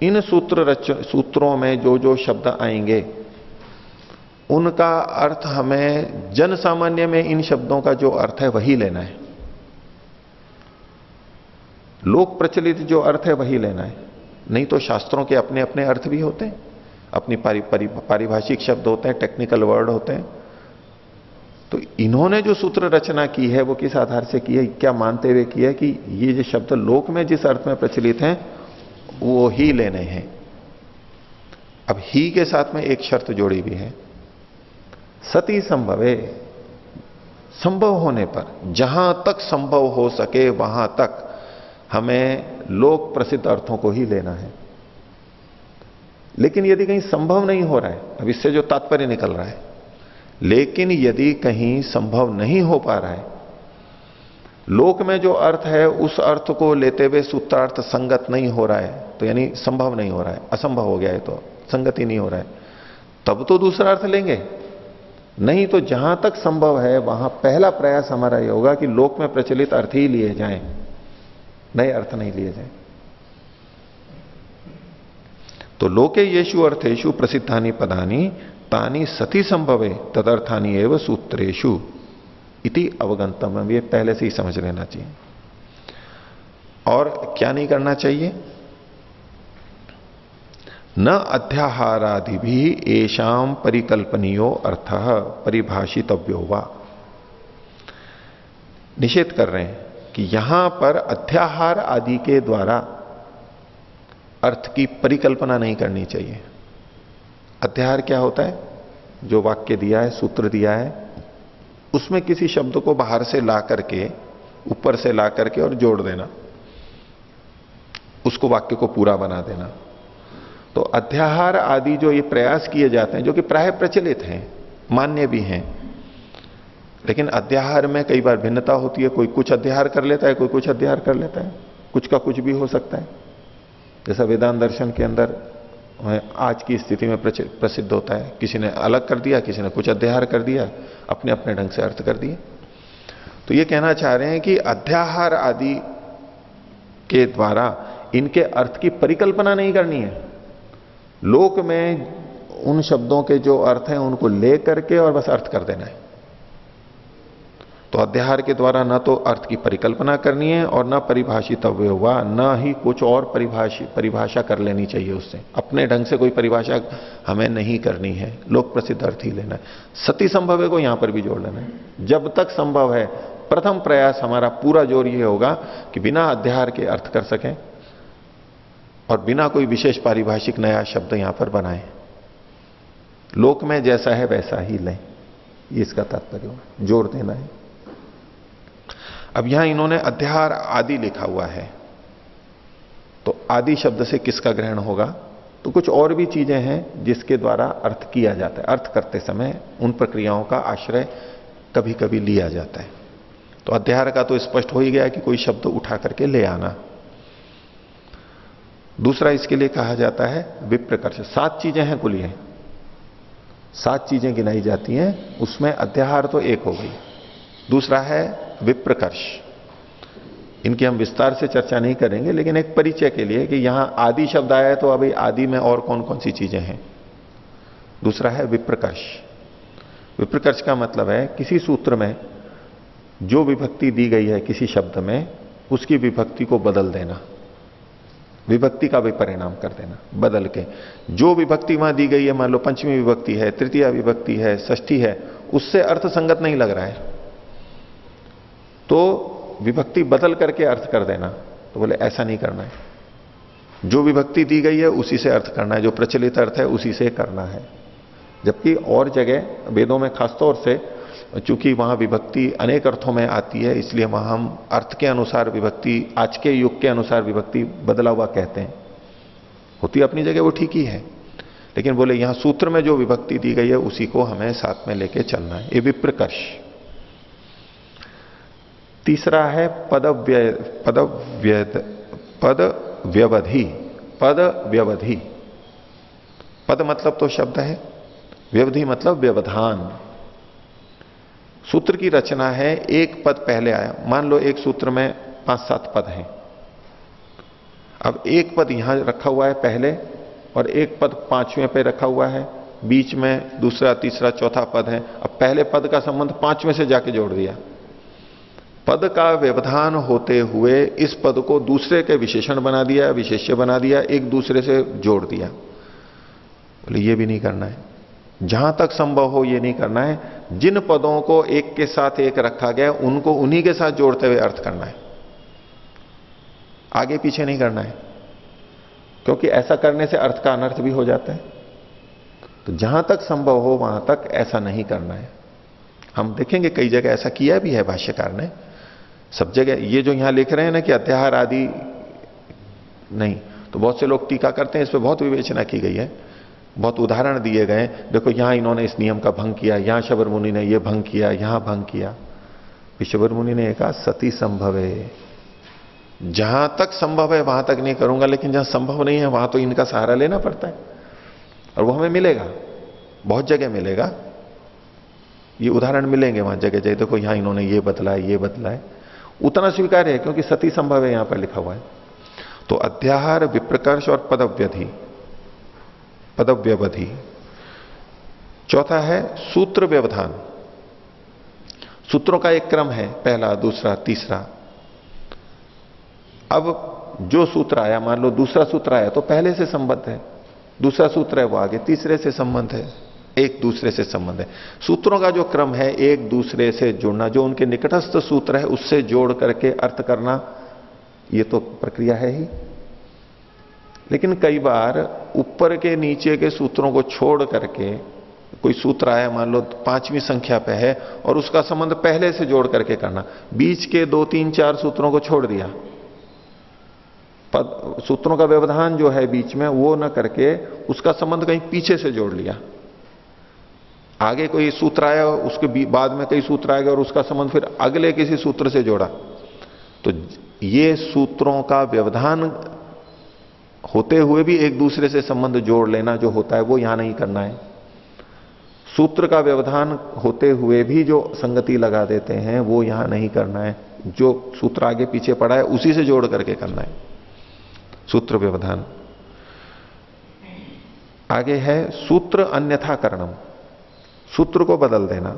इन सूत्रों में जो जो शब्द आएंगे उनका अर्थ हमें जन सामान्य में इन शब्दों का जो अर्थ है वही लेना है, लोक प्रचलित जो अर्थ है वही लेना है। नहीं तो शास्त्रों के अपने अपने अर्थ भी होते हैं, अपनी पारिभाषिक शब्द होते हैं, टेक्निकल वर्ड होते हैं। तो इन्होंने जो सूत्र रचना की है वो किस आधार से की है, क्या मानते हुए की है कि ये जो शब्द लोक में जिस अर्थ में प्रचलित हैं वो ही लेने हैं। अब ही के साथ में एक शर्त जोड़ी भी है, सती संभवे, संभव होने पर, जहां तक संभव हो सके वहां तक हमें लोक प्रसिद्ध अर्थों को ही लेना है। लेकिन यदि कहीं संभव नहीं हो रहा है, अब इससे जो तात्पर्य निकल रहा है, लेकिन यदि कहीं संभव नहीं हो पा रहा है, लोक में जो अर्थ है उस अर्थ को लेते हुए सूत्रार्थ संगत नहीं हो रहा है, तो यानी संभव नहीं हो रहा है, असंभव हो गया है, तो संगति नहीं हो रहा है, तब तो दूसरा अर्थ लेंगे। नहीं तो जहां तक संभव है वहां पहला प्रयास हमारा यह होगा कि लोक में प्रचलित अर्थ ही लिए जाएं, नए अर्थ नहीं लिए जाएं। तो लोके येषु अर्थेषु प्रसिद्धानि पदानि तानि सती संभवे तदर्थानि एव सूत्रेषु इति अवगंतव्यम, ये पहले से ही समझ लेना चाहिए। और क्या नहीं करना चाहिए, न अध्याहारादि भी एषाम परिकल्पनीयो अर्थ परिभाषितव्यो वा। निषेध कर रहे हैं कि यहां पर अध्याहार आदि के द्वारा अर्थ की परिकल्पना नहीं करनी चाहिए। अध्याहार क्या होता है, जो वाक्य दिया है, सूत्र दिया है, उसमें किसी शब्द को बाहर से ला करके, ऊपर से ला करके और जोड़ देना, उसको वाक्य को पूरा बना देना। तो अध्याहार आदि जो ये प्रयास किए जाते हैं, जो कि प्राय प्रचलित हैं, मान्य भी हैं, लेकिन अध्याहार में कई बार भिन्नता होती है, कोई कुछ अध्याहार कर लेता है, कोई कुछ अध्याहार कर लेता है, कुछ का कुछ भी हो सकता है। जैसा वेदांत दर्शन के अंदर आज की स्थिति में प्रसिद्ध होता है, किसी ने अलग कर दिया, किसी ने कुछ अध्याहार कर दिया, अपने अपने ढंग से अर्थ कर दिए। तो ये कहना चाह रहे हैं कि अध्याहार आदि के द्वारा इनके अर्थ की परिकल्पना नहीं करनी है, लोक में उन शब्दों के जो अर्थ हैं उनको ले करके और बस अर्थ कर देना है। तो अध्याहार के द्वारा न तो अर्थ की परिकल्पना करनी है और न परिभाषितव्य हुआ, न ही कुछ और परिभाषा कर लेनी चाहिए उससे, अपने ढंग से कोई परिभाषा हमें नहीं करनी है, लोक प्रसिद्ध अर्थ ही लेना है। सती संभव को यहां पर भी जोड़ लेना है। जब तक संभव है, प्रथम प्रयास हमारा पूरा जोर यह होगा कि बिना अध्याहार के अर्थ कर सकें और बिना कोई विशेष पारिभाषिक नया शब्द यहां पर बनाएं, लोक में जैसा है वैसा ही लें, ये इसका तात्पर्य होगा, जोड़ देना है। अब यहां इन्होंने अध्याहार आदि लिखा हुआ है, तो आदि शब्द से किसका ग्रहण होगा, तो कुछ और भी चीजें हैं जिसके द्वारा अर्थ किया जाता है। अर्थ करते समय उन प्रक्रियाओं का आश्रय कभी कभी लिया जाता है। तो अध्याहार का तो स्पष्ट हो ही गया कि कोई शब्द उठा करके ले आना। दूसरा इसके लिए कहा जाता है विप्रकर्ष। 7 चीजें हैं कुल, ये 7 चीजें गिनाई जाती हैं, उसमें अध्याहार तो एक हो गई। दूसरा है विप्रकर्ष, इनकी हम विस्तार से चर्चा नहीं करेंगे, लेकिन एक परिचय के लिए कि यहां आदि शब्द आया है तो अभी आदि में और कौन कौन सी चीजें हैं। दूसरा है विप्रकर्ष। विप्रकर्ष का मतलब है किसी सूत्र में जो विभक्ति दी गई है किसी शब्द में, उसकी विभक्ति को बदल देना, विभक्ति का भी परिणाम कर देना, बदल के जो विभक्ति वहां दी गई है, मान लो पंचमी विभक्ति है, तृतीया विभक्ति है, षष्ठी है, उससे अर्थ संगत नहीं लग रहा है तो विभक्ति बदल करके अर्थ कर देना। तो बोले ऐसा नहीं करना है, जो विभक्ति दी गई है उसी से अर्थ करना है, जो प्रचलित अर्थ है उसी से करना है। जबकि और जगह वेदों में खासतौर से, चूंकि वहां विभक्ति अनेक अर्थों में आती है, इसलिए वहां हम अर्थ के अनुसार विभक्ति, आज के युग के अनुसार विभक्ति बदला हुआ कहते हैं। होती अपनी जगह वो ठीक ही है, लेकिन बोले यहां सूत्र में जो विभक्ति दी गई है उसी को हमें साथ में लेके चलना है। ये विप्रकर्ष। तीसरा है पद व्यवधि। पद व्यवधि, पद मतलब तो शब्द है, व्यवधि मतलब व्यवधान। सूत्र की रचना है, एक पद पहले आया, मान लो एक सूत्र में 5-7 पद हैं। अब एक पद यहां रखा हुआ है पहले, और एक पद 5वें पे रखा हुआ है, बीच में दूसरा तीसरा चौथा पद है। अब पहले पद का संबंध 5वें से जाके जोड़ दिया। पद का व्यवधान होते हुए इस पद को दूसरे के विशेषण बना दिया, विशेष्य बना दिया, एक दूसरे से जोड़ दिया। बोले ये भी नहीं करना है, जहां तक संभव हो ये नहीं करना है। जिन पदों को एक के साथ एक रखा गया उनको उन्हीं के साथ जोड़ते हुए अर्थ करना है, आगे पीछे नहीं करना है, क्योंकि ऐसा करने से अर्थ का अनर्थ भी हो जाता है। तो जहां तक संभव हो वहां तक ऐसा नहीं करना है। हम देखेंगे कई जगह ऐसा किया भी है भाष्यकार ने, सब जगह। ये जो यहां लिख रहे हैं ना कि अध्याहार आदि नहीं, तो बहुत से लोग टीका करते हैं, इस पर बहुत विवेचना की गई है, बहुत उदाहरण दिए गए। देखो यहां इन्होंने इस नियम का भंग किया, यहां शबर मुनि ने यह भंग किया, यहां भंग किया। शबर मुनि ने कहा सती संभव है, जहां तक संभव है वहां तक नहीं करूंगा, लेकिन जहां संभव नहीं है वहां तो इनका सहारा लेना पड़ता है, और वो हमें मिलेगा, बहुत जगह मिलेगा। ये उदाहरण मिलेंगे वहां जगह जगह। देखो यहां इन्होंने ये बदला है, ये बदला है, उतना स्वीकार है क्योंकि सती संभव है यहां पर लिखा हुआ है। तो अध्याहार, विप्रकर्ष और पदव्यधि, पदव्यवधि। चौथा है सूत्र व्यवधान। सूत्रों का एक क्रम है, पहला, दूसरा, तीसरा। अब जो सूत्र आया, मान लो दूसरा सूत्र आया तो पहले से संबंध है, दूसरा सूत्र है वो आगे तीसरे से संबंध है, एक दूसरे से संबंध है। सूत्रों का जो क्रम है एक दूसरे से जुड़ना, जो उनके निकटस्थ सूत्र है उससे जोड़ करके अर्थ करना, ये तो प्रक्रिया है ही। लेकिन कई बार ऊपर के नीचे के सूत्रों को छोड़ करके कोई सूत्र आया, मान लो 5वीं संख्या पे है, और उसका संबंध पहले से जोड़ करके करना, बीच के 2, 3, 4 सूत्रों को छोड़ दिया। सूत्रों का व्यवधान जो है बीच में वो न करके उसका संबंध कहीं पीछे से जोड़ लिया। आगे कोई सूत्र आया, उसके बाद में कई सूत्र आएगा और उसका संबंध फिर अगले किसी सूत्र से जोड़ा। तो ये सूत्रों का व्यवधान होते हुए भी एक दूसरे से संबंध जोड़ लेना जो होता है वो यहां नहीं करना है। सूत्र का व्यवधान होते हुए भी जो संगति लगा देते हैं वो यहां नहीं करना है। जो सूत्र आगे पीछे पड़ा है उसी से जोड़ करके करना है सूत्र व्यवधान। आगे है सूत्र अन्यथा करणम, सूत्र को बदल देना।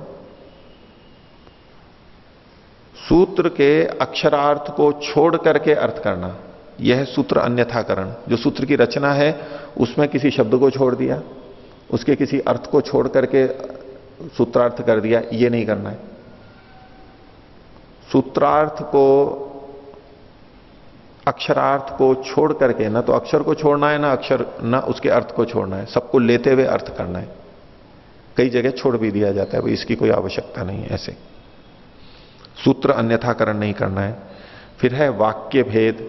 सूत्र के अक्षरार्थ को छोड़ करके अर्थ करना, यह सूत्र अन्यथाकरण। जो सूत्र की रचना है उसमें किसी शब्द को छोड़ दिया, उसके किसी अर्थ को छोड़ करके सूत्रार्थ कर दिया, यह नहीं करना है। सूत्रार्थ को, अक्षरार्थ को छोड़ करके, ना तो अक्षर को छोड़ना है, ना अक्षर, ना उसके अर्थ को छोड़ना है, सबको लेते हुए अर्थ करना है। कई जगह छोड़ भी दिया जाता है, भाई इसकी कोई आवश्यकता नहीं है, ऐसे सूत्र अन्यथाकरण नहीं करना है। फिर है वाक्य भेद।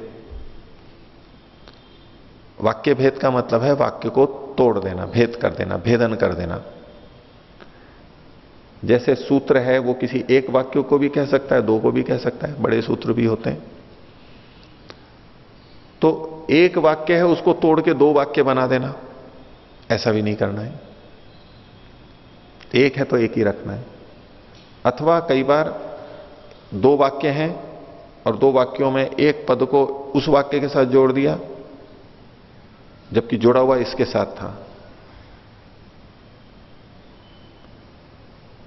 वाक्य भेद का मतलब है वाक्य को तोड़ देना, भेद कर देना, भेदन कर देना। जैसे सूत्र है वो किसी एक वाक्य को भी कह सकता है, दो को भी कह सकता है, बड़े सूत्र भी होते हैं। तो एक वाक्य है उसको तोड़ के दो वाक्य बना देना, ऐसा भी नहीं करना है। एक है तो एक ही रखना है। अथवा कई बार दो वाक्य हैं और दो वाक्यों में एक पद को उस वाक्य के साथ जोड़ दिया जबकि जुड़ा हुआ इसके साथ था।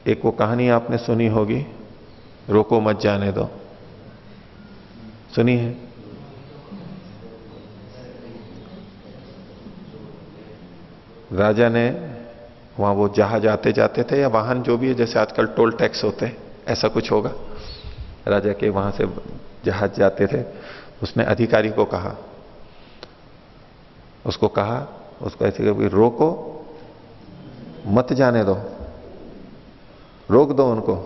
एक वो कहानी आपने सुनी होगी, रोको मत जाने दो, सुनी है? राजा ने वहां वो जहाज आते जाते थे, या वाहन जो भी है, जैसे आजकल टोल टैक्स होते हैं, ऐसा कुछ होगा। राजा के वहां से जहाज जाते थे, उसने अधिकारी को कहा उसको कहा, उसको ऐसे कभी रोको, मत जाने दो, रोक दो उनको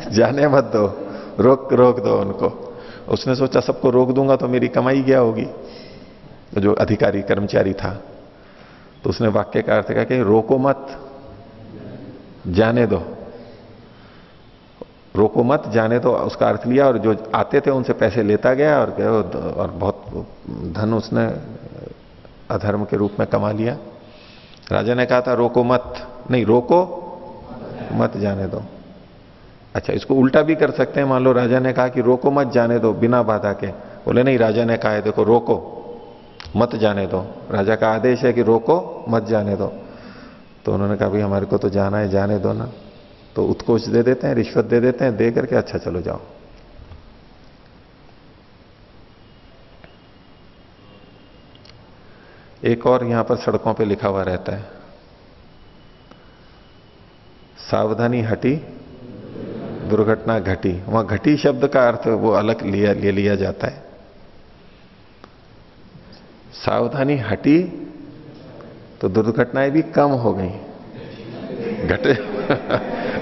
जाने मत दो, रोक दो उनको। उसने सोचा सबको रोक दूंगा तो मेरी कमाई क्या होगी, जो अधिकारी कर्मचारी था। तो उसने वाक्य का अर्थ कहा कि रोको मत, जाने दो, रोको मत, जाने दो, उसका अर्थ लिया। और जो आते थे उनसे पैसे लेता गया और बहुत धन उसने अधर्म के रूप में कमा लिया। राजा ने कहा था रोको मत, नहीं रोको मत, जाने दो। अच्छा, इसको उल्टा भी कर सकते हैं। मान लो राजा ने कहा कि रोको मत, जाने दो, बिना बाधा के। बोले नहीं, राजा ने कहा है देखो, रोको मत, जाने दो। राजा का आदेश है कि रोको मत, जाने दो। तो उन्होंने कहा भाई हमारे को तो जाना है, जाने दो ना। तो उत्कोच दे देते हैं, रिश्वत दे देते हैं, दे करके अच्छा चलो जाओ। एक और यहां पर सड़कों पे लिखा हुआ रहता है, सावधानी हटी दुर्घटना घटी। वहां घटी शब्द का अर्थ वो अलग ले लिया जाता है। सावधानी हटी तो दुर्घटनाएं भी कम हो गई। घटे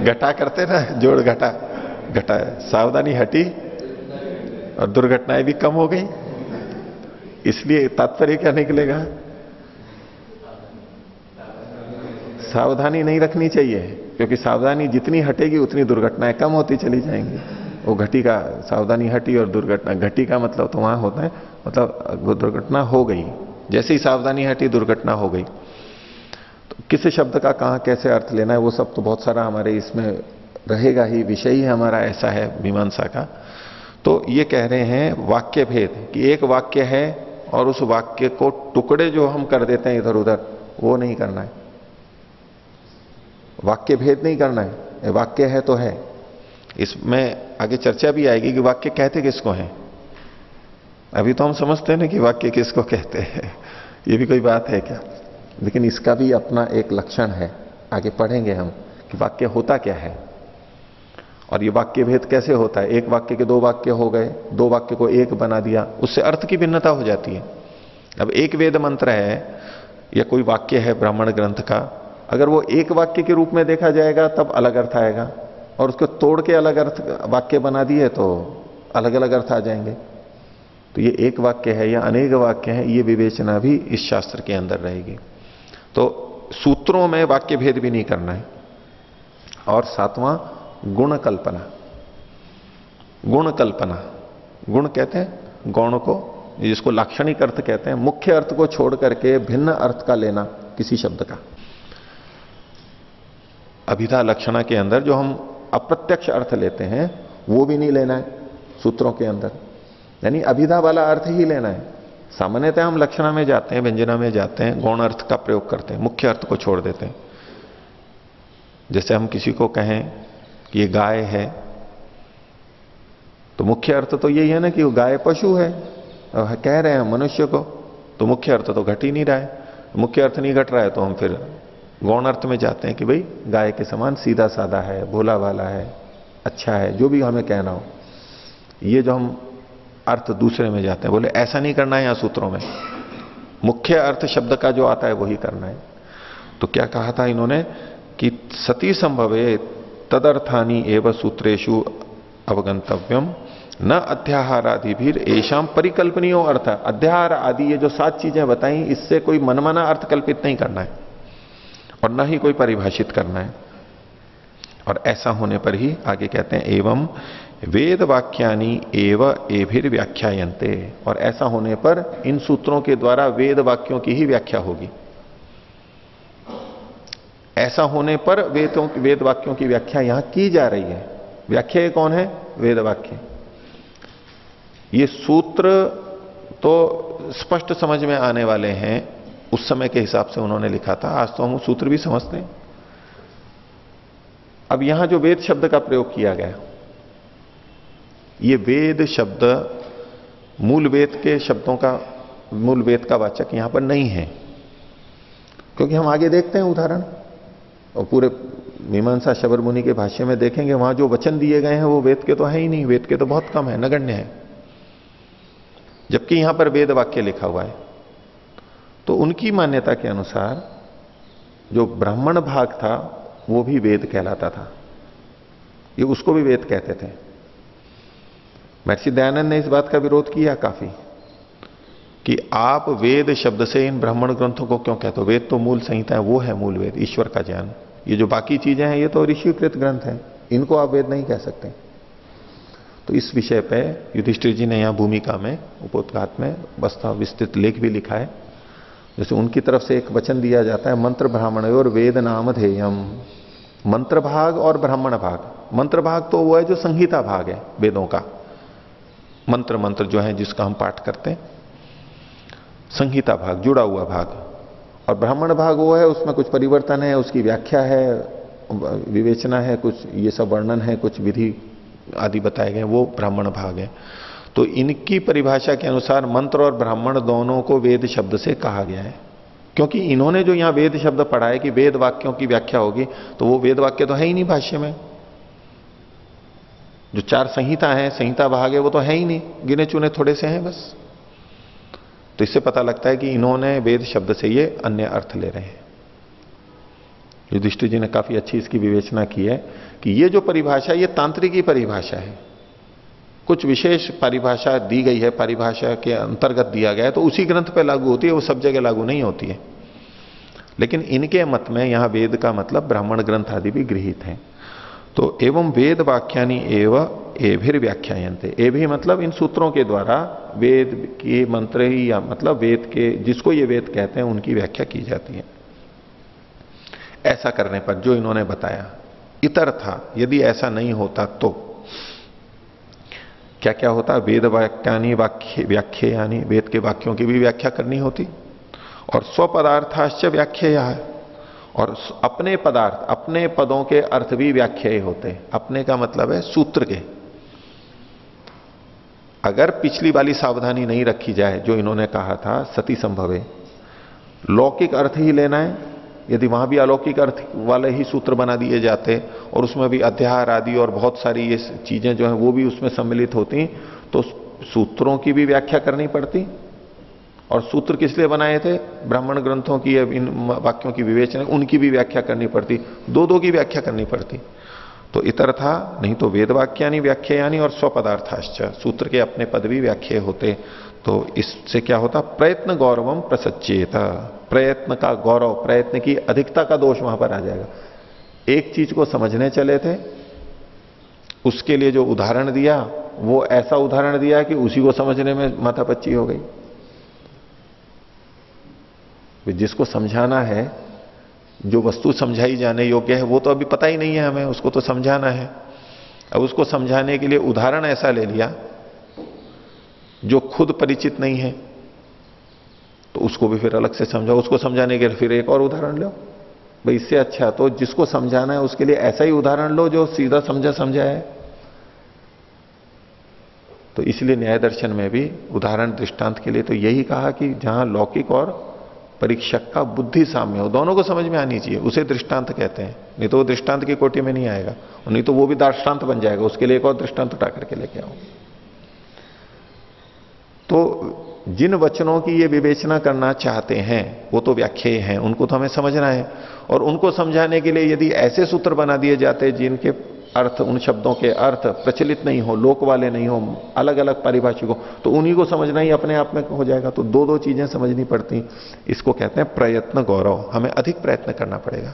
घटा करते ना, जोड़ घटा, घटा, सावधानी हटी और दुर्घटनाएं भी कम हो गई। इसलिए तात्पर्य क्या निकलेगा, सावधानी नहीं रखनी चाहिए, क्योंकि सावधानी जितनी हटेगी उतनी दुर्घटनाएं कम होती चली जाएंगी। वो घटी का, सावधानी हटी और दुर्घटना, घटी का मतलब तो वहां होता है, मतलब दुर्घटना हो गई, जैसे ही सावधानी हटी दुर्घटना हो गई। तो किस शब्द का कहां कैसे अर्थ लेना है वो सब तो बहुत सारा हमारे इसमें रहेगा ही, विषय ही हमारा ऐसा है मीमांसा का। तो ये कह रहे हैं वाक्य भेद, कि एक वाक्य है और उस वाक्य को टुकड़े जो हम कर देते हैं इधर उधर, वो नहीं करना है। वाक्य भेद नहीं करना है, वाक्य है तो है। इसमें आगे चर्चा भी आएगी कि वाक्य कहते किसको हैं। अभी तो हम समझते हैं ना कि वाक्य किसको कहते हैं, ये भी कोई बात है क्या, लेकिन इसका भी अपना एक लक्षण है। आगे पढ़ेंगे हम कि वाक्य होता क्या है और ये वाक्य भेद कैसे होता है। एक वाक्य के दो वाक्य हो गए, दो वाक्य को एक बना दिया, उससे अर्थ की भिन्नता हो जाती है। अब एक वेद मंत्र है या कोई वाक्य है ब्राह्मण ग्रंथ का, अगर वो एक वाक्य के रूप में देखा जाएगा तब अलग अर्थ आएगा, और उसको तोड़ के अलग अर्थ वाक्य बना दिए तो अलग अलग अर्थ आ जाएंगे। तो ये एक वाक्य है या अनेक वाक्य है, ये विवेचना भी इस शास्त्र के अंदर रहेगी। तो सूत्रों में वाक्य भेद भी नहीं करना है। और सातवां गुण कल्पना। गुण कल्पना, गुण कहते हैं गौण को, जिसको लाक्षणिक अर्थ कहते हैं, मुख्य अर्थ को छोड़ करके भिन्न अर्थ का लेना किसी शब्द का। अभिधा लक्षणा के अंदर जो हम अप्रत्यक्ष अर्थ लेते हैं वो भी नहीं लेना है सूत्रों के अंदर, यानी अभिधा वाला अर्थ ही लेना है। सामान्यतः हम लक्षणा में जाते हैं, व्यंजना में जाते हैं, गौण अर्थ का प्रयोग करते हैं, मुख्य अर्थ को छोड़ देते हैं। जैसे हम किसी को कहें कि ये गाय है, तो मुख्य अर्थ तो यही है ना कि वो गाय पशु है, कह रहे हैं मनुष्य को, तो मुख्य अर्थ तो घट ही नहीं रहा है। मुख्य अर्थ नहीं घट रहा है तो हम फिर गौण अर्थ में जाते हैं कि भाई गाय के समान सीधा साधा है, भोला भाला है, अच्छा है, जो भी हमें कहना हो। ये जो हम अर्थ दूसरे में जाते हैं, बोले ऐसा नहीं करना है यहां सूत्रों में, मुख्य अर्थ शब्द का जो आता है वही करना है। तो क्या कहा था इन्होंने कि सती संभवे तदर्थानी एवं सूत्रेषु अवगंतव्यम न अध्याहार आदि भी एशाम परिकल्पनीयो अर्थ। अध्याहार आदि ये जो 7 चीजें बताई, इससे कोई मनमाना अर्थ कल्पित नहीं करना है और न ही कोई परिभाषित करना है। और ऐसा होने पर ही आगे कहते हैं एवं वेद वाक्यानि एव एभिर व्याख्यायन्ते, और ऐसा होने पर इन सूत्रों के द्वारा वेद वाक्यों की ही व्याख्या होगी। ऐसा होने पर वेद वाक्यों की व्याख्या यहां की जा रही है। व्याख्या कौन है? वेद वाक्य। ये सूत्र तो स्पष्ट समझ में आने वाले हैं, उस समय के हिसाब से उन्होंने लिखा था, आज तो हम सूत्र भी समझते हैं। अब यहां जो वेद शब्द का प्रयोग किया गया, ये वेद शब्द मूल वेद के शब्दों का, मूल वेद का वाचक यहां पर नहीं है, क्योंकि हम आगे देखते हैं उदाहरण, और पूरे मीमांसा शबर मुनि के भाष्य में देखेंगे, वहां जो वचन दिए गए हैं वो वेद के तो है ही नहीं, वेद के तो बहुत कम है, नगण्य है। जबकि यहां पर वेद वाक्य लिखा हुआ है। तो उनकी मान्यता के अनुसार जो ब्राह्मण भाग था वो भी वेद कहलाता था, ये उसको भी वेद कहते थे। महर्षि दयानंद ने इस बात का विरोध किया काफी कि आप वेद शब्द से इन ब्राह्मण ग्रंथों को क्यों कहते हो, वेद तो मूल संहिता है, वो है मूल वेद, ईश्वर का ज्ञान। ये जो बाकी चीजें हैं ये तो ऋषिकृत ग्रंथ हैं, इनको आप वेद नहीं कह सकते। तो इस विषय पे युधिष्ठिर जी ने यहां भूमिका में उपोद्घात में वास्तव विस्तृत लेख भी लिखा है। जैसे उनकी तरफ से एक वचन दिया जाता है, मंत्र ब्राह्मण और वेद नाम धेयम। मंत्र भाग और ब्राह्मण भाग, मंत्र भाग तो वो है जो संहिता भाग है वेदों का, मंत्र जो है जिसका हम पाठ करते हैं, संहिता भाग जुड़ा हुआ भाग। और ब्राह्मण भाग वो है उसमें कुछ परिवर्तन है, उसकी व्याख्या है, विवेचना है, कुछ ये सब वर्णन है, कुछ विधि आदि बताए गए, वो ब्राह्मण भाग है। तो इनकी परिभाषा के अनुसार मंत्र और ब्राह्मण दोनों को वेद शब्द से कहा गया है, क्योंकि इन्होंने जो यहां वेद शब्द पढ़ा है कि वेद वाक्यों की व्याख्या होगी, तो वो वेद वाक्य तो है ही नहीं भाष्य में। जो 4 संहिता है, संहिता भाग है, वो तो है ही नहीं, गिने चुने थोड़े से हैं बस। तो इससे पता लगता है कि इन्होंने वेद शब्द से ये अन्य अर्थ ले रहे हैं। युधिष्ठिर जी ने काफी अच्छी इसकी विवेचना की है कि ये जो परिभाषा ये तांत्रिकी परिभाषा है, कुछ विशेष परिभाषा दी गई है, परिभाषा के अंतर्गत दिया गया है, तो उसी ग्रंथ पे लागू होती है, वो सब जगह लागू नहीं होती है। लेकिन इनके मत में यहां वेद का मतलब ब्राह्मण ग्रंथ आदि भी गृहीत हैं। तो एवं वेद वाक्यानि एव एभिर व्याख्यायन्ते, ए भी मतलब इन सूत्रों के द्वारा वेद के मंत्र ही, या मतलब वेद के जिसको ये वेद कहते हैं उनकी व्याख्या की जाती है। ऐसा करने पर जो इन्होंने बताया, इतर था, यदि ऐसा नहीं होता तो क्या क्या होता, वेद वाक्यानि व्याख्या, यानी वेद के वाक्यों की भी व्याख्या करनी होती, और स्वपदार्थाश्च व्याख्या, और अपने पदार्थ, अपने पदों के अर्थ भी व्याख्याय होते। अपने का मतलब है सूत्र के। अगर पिछली वाली सावधानी नहीं रखी जाए जो इन्होंने कहा था सती संभवे, लौकिक अर्थ ही लेना है, यदि वहां भी अलौकिक अर्थ वाले ही सूत्र बना दिए जाते और उसमें भी अध्याहार आदि और बहुत सारी ये चीजें जो हैं वो भी उसमें सम्मिलित होती, तो सूत्रों की भी व्याख्या करनी पड़ती। और सूत्र किस लिए बनाए थे, ब्राह्मण ग्रंथों की, इन वाक्यों की विवेचना, उनकी भी व्याख्या करनी पड़ती, दो की व्याख्या करनी पड़ती। तो इतर था, नहीं तो वेद वाक्यानि व्याख्यायानि और स्वपदार्थाश्च, सूत्र के अपने पद भी व्याख्या होते। तो इससे क्या होता, प्रयत्न गौरवम प्रसज्जेत, प्रयत्न का गौरव, प्रयत्न की अधिकता का दोष वहां पर आ जाएगा। एक चीज को समझने चले थे, उसके लिए जो उदाहरण दिया वो ऐसा उदाहरण दिया कि उसी को समझने में माथापच्ची हो गई। जिसको समझाना है, जो वस्तु समझाई जाने योग्य है, वो तो अभी पता ही नहीं है हमें, उसको तो समझाना है। अब उसको समझाने के लिए उदाहरण ऐसा ले लिया जो खुद परिचित नहीं है, तो उसको भी फिर अलग से समझाओ, उसको समझाने के लिए फिर एक और उदाहरण लो। भाई इससे अच्छा तो जिसको समझाना है उसके लिए ऐसा ही उदाहरण लो जो सीधा समझा है। तो इसलिए न्याय दर्शन में भी उदाहरण दृष्टांत के लिए तो यही कहा कि जहां लौकिक और परीक्षक का बुद्धि साम्य हो, दोनों को समझ में आनी चाहिए, उसे दृष्टांत कहते हैं। नहीं तो वो दृष्टांत की कोटि में नहीं आएगा, नहीं तो वो भी दार्ष्टान्त बन जाएगा, उसके लिए एक और दृष्टांत उठा करके लेके आओ। तो जिन वचनों की ये विवेचना करना चाहते हैं वो तो व्याख्याय हैं, उनको तो हमें समझना है। और उनको समझाने के लिए यदि ऐसे सूत्र बना दिए जाते जिनके अर्थ, उन शब्दों के अर्थ प्रचलित नहीं हो, लोक वाले नहीं हो, अलग अलग पारिभाषिक हो, तो उन्हीं को समझना ही अपने आप में हो जाएगा। तो दो चीजें समझनी पड़ती। इसको कहते हैं प्रयत्न गौरव, हमें अधिक प्रयत्न करना पड़ेगा।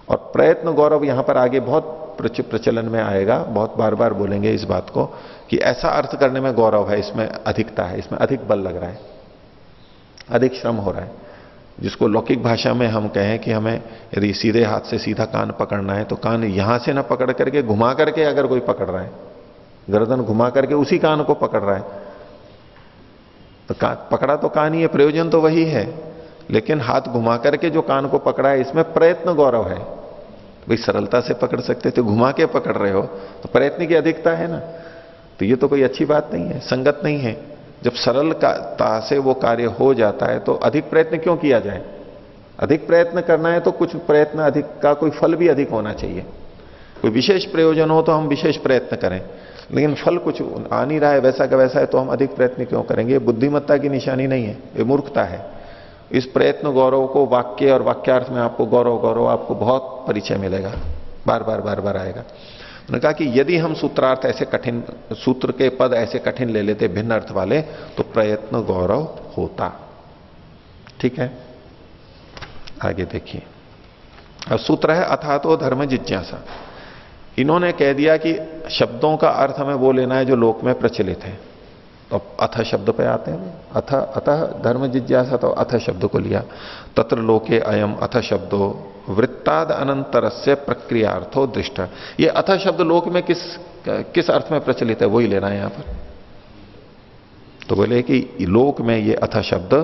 और प्रयत्न गौरव यहां पर आगे बहुत प्रचलन में आएगा, बहुत बार बार बोलेंगे इस बात को कि ऐसा अर्थ करने में गौरव है, इसमें अधिकता है, इसमें अधिक बल लग रहा है, अधिक श्रम हो रहा है। जिसको लौकिक भाषा में हम कहें कि हमें यदि सीधे हाथ से सीधा कान पकड़ना है तो कान यहां से ना पकड़ करके घुमा करके अगर कोई पकड़ रहा है, गर्दन घुमा करके उसी कान को पकड़ रहा है, तो पकड़ा तो कान ही है, प्रयोजन तो वही है, लेकिन हाथ घुमा करके जो कान को पकड़ा है इसमें प्रयत्न गौरव है। भाई सरलता से पकड़ सकते थे, घुमा के पकड़ रहे हो तो प्रयत्न की अधिकता है ना। तो ये तो कोई अच्छी बात नहीं है, संगत नहीं है। जब सरलता से वो कार्य हो जाता है तो अधिक प्रयत्न क्यों किया जाए। अधिक प्रयत्न करना है तो कुछ प्रयत्न अधिक का कोई फल भी अधिक होना चाहिए। कोई विशेष प्रयोजन हो तो हम विशेष प्रयत्न करें, लेकिन फल कुछ आ नहीं रहा है, वैसा का वैसा है, तो हम अधिक प्रयत्न क्यों करेंगे? ये बुद्धिमत्ता की निशानी नहीं है, ये मूर्खता है। इस प्रयत्न गौरव को वाक्य और वाक्यार्थ में आपको गौरव गौरव आपको बहुत परिचय मिलेगा, बार बार आएगा। उन्होंने कहा कि यदि हम सूत्रार्थ ऐसे कठिन, सूत्र के पद ऐसे कठिन ले लेते भिन्न अर्थ वाले, तो प्रयत्न गौरव होता। ठीक है, आगे देखिए। अब सूत्र है अथा तो धर्म जिज्ञासा। इन्होंने कह दिया कि शब्दों का अर्थ हमें वो लेना है जो लोक में प्रचलित है, तो अथ शब्द पे आते हैं। अथ अतः धर्म जिज्ञासा, तो अथ शब्द को लिया। तत्र लोके अयम अथ शब्दो वृत्ताद अनंतरस्य प्रक्रियार्थो दृष्ट। ये अथ शब्द लोक में किस अर्थ में प्रचलित है वही लेना है यहां पर। तो बोले कि लोक में ये अथ शब्द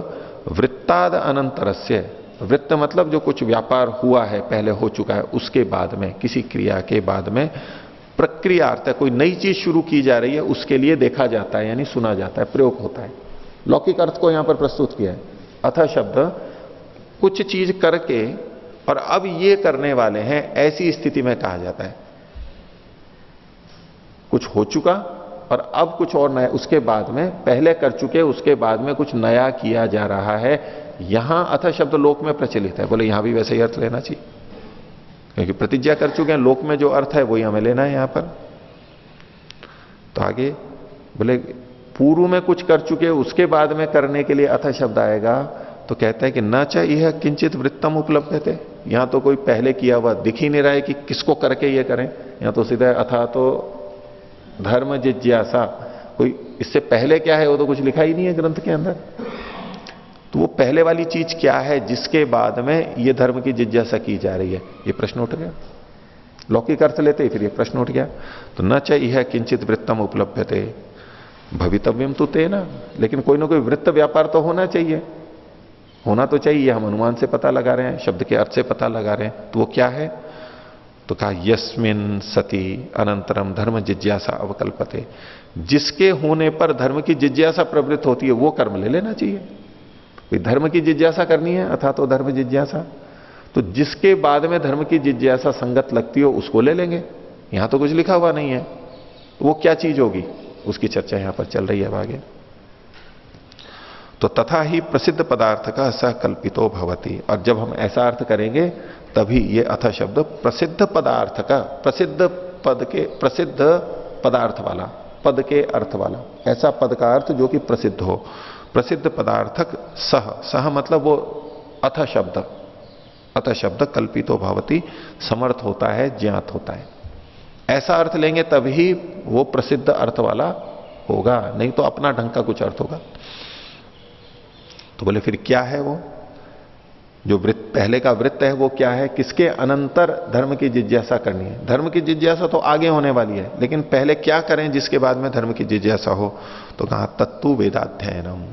वृत्ताद अनंतरस्य, वृत्त मतलब जो कुछ व्यापार हुआ है, पहले हो चुका है, उसके बाद में, किसी क्रिया के बाद में प्रक्रिया अर्थ है, कोई नई चीज शुरू की जा रही है, उसके लिए देखा जाता है, यानी सुना जाता है, प्रयोग होता है। लौकिक अर्थ को यहां पर प्रस्तुत किया है। अथ शब्द कुछ चीज करके और अब ये करने वाले हैं, ऐसी स्थिति में कहा जाता है। कुछ हो चुका और अब कुछ और नया, उसके बाद में, पहले कर चुके उसके बाद में कुछ नया किया जा रहा है, यहां अथ शब्द लोक में प्रचलित है। बोले यहां भी वैसे ही अर्थ लेना चाहिए, क्योंकि प्रतिज्ञा कर चुके हैं, लोक में जो अर्थ है वही हमें लेना है यहां पर। तो आगे बोले पूर्व में कुछ कर चुके उसके बाद में करने के लिए अथ शब्द आएगा, तो कहता है कि न चाहिए किंचित वृत्तम उपलब्ध थे। यहां तो कोई पहले किया हुआ दिख ही नहीं रहा है कि किसको करके ये करें, यहां तो सीधा अथा तो धर्म जिज्ञासा, कोई इससे पहले क्या है वो तो कुछ लिखा ही नहीं है ग्रंथ के अंदर। तो वो पहले वाली चीज क्या है जिसके बाद में ये धर्म की जिज्ञासा की जा रही है, ये प्रश्न उठ गया। लौकिक अर्थ लेते ही फिर ये प्रश्न उठ गया। तो न चाहिए किंचित वृत्तम उपलब्धते भवितव्यम तो तेना, लेकिन कोई ना कोई वृत्त व्यापार तो होना चाहिए, होना तो चाहिए। हम अनुमान से पता लगा रहे हैं, शब्द के अर्थ से पता लगा रहे हैं, तो वो क्या है? तो कहा यस्मिन सती अनंतरम धर्म जिज्ञासा अवकल्पते। जिसके होने पर धर्म की जिज्ञासा प्रवृत्त होती है वो कर्म ले लेना चाहिए। कोई धर्म की जिज्ञासा करनी है अथा तो धर्म जिज्ञासा, तो जिसके बाद में धर्म की जिज्ञासा संगत लगती हो उसको ले लेंगे। यहां तो कुछ लिखा हुआ नहीं है, तो वो क्या चीज होगी उसकी चर्चा यहां पर चल रही है आगे। तो तथा ही प्रसिद्ध पदार्थ का सकल्पितो भवति, और जब हम ऐसा अर्थ करेंगे तभी ये अथ शब्द प्रसिद्ध पदार्थ का, प्रसिद्ध पद के, प्रसिद्ध पदार्थ वाला, पद के अर्थ वाला, ऐसा पद का अर्थ जो कि प्रसिद्ध हो। प्रसिद्ध पदार्थक सह मतलब वो अथ शब्द, अथ शब्द कल्पितो भवति, समर्थ होता है, ज्ञात होता है। ऐसा अर्थ लेंगे तभी वो प्रसिद्ध अर्थ वाला होगा, नहीं तो अपना ढंग का कुछ अर्थ होगा। तो बोले फिर क्या है वो जो वृत्त, पहले का वृत्त है वो क्या है? किसके अनंतर धर्म की जिज्ञासा करनी है? धर्म की जिज्ञासा तो आगे होने वाली है, लेकिन पहले क्या करें जिसके बाद में धर्म की जिज्ञासा हो? तो कहा तत्तु वेदाध्ययनम,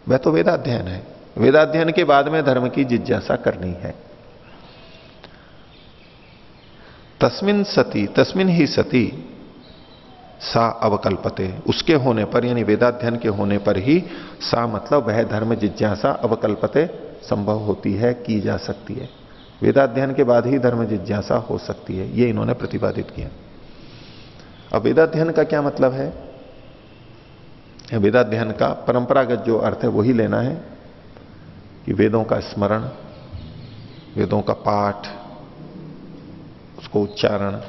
वह तो वेदाध्ययन है, वेदाध्ययन के बाद में धर्म की जिज्ञासा करनी है। तस्मिन ही सती सा अवकल्पते, उसके होने पर यानी वेदाध्ययन के होने पर ही सा मतलब वह धर्म जिज्ञासा अवकल्पते संभव होती है, की जा सकती है। वेदाध्ययन के बाद ही धर्म जिज्ञासा हो सकती है, ये इन्होंने प्रतिपादित किया। अब वेदाध्ययन का क्या मतलब है? वेदाध्ययन का परंपरागत जो अर्थ है वही लेना है कि वेदों का स्मरण, वेदों का पाठ, उसको उच्चारण,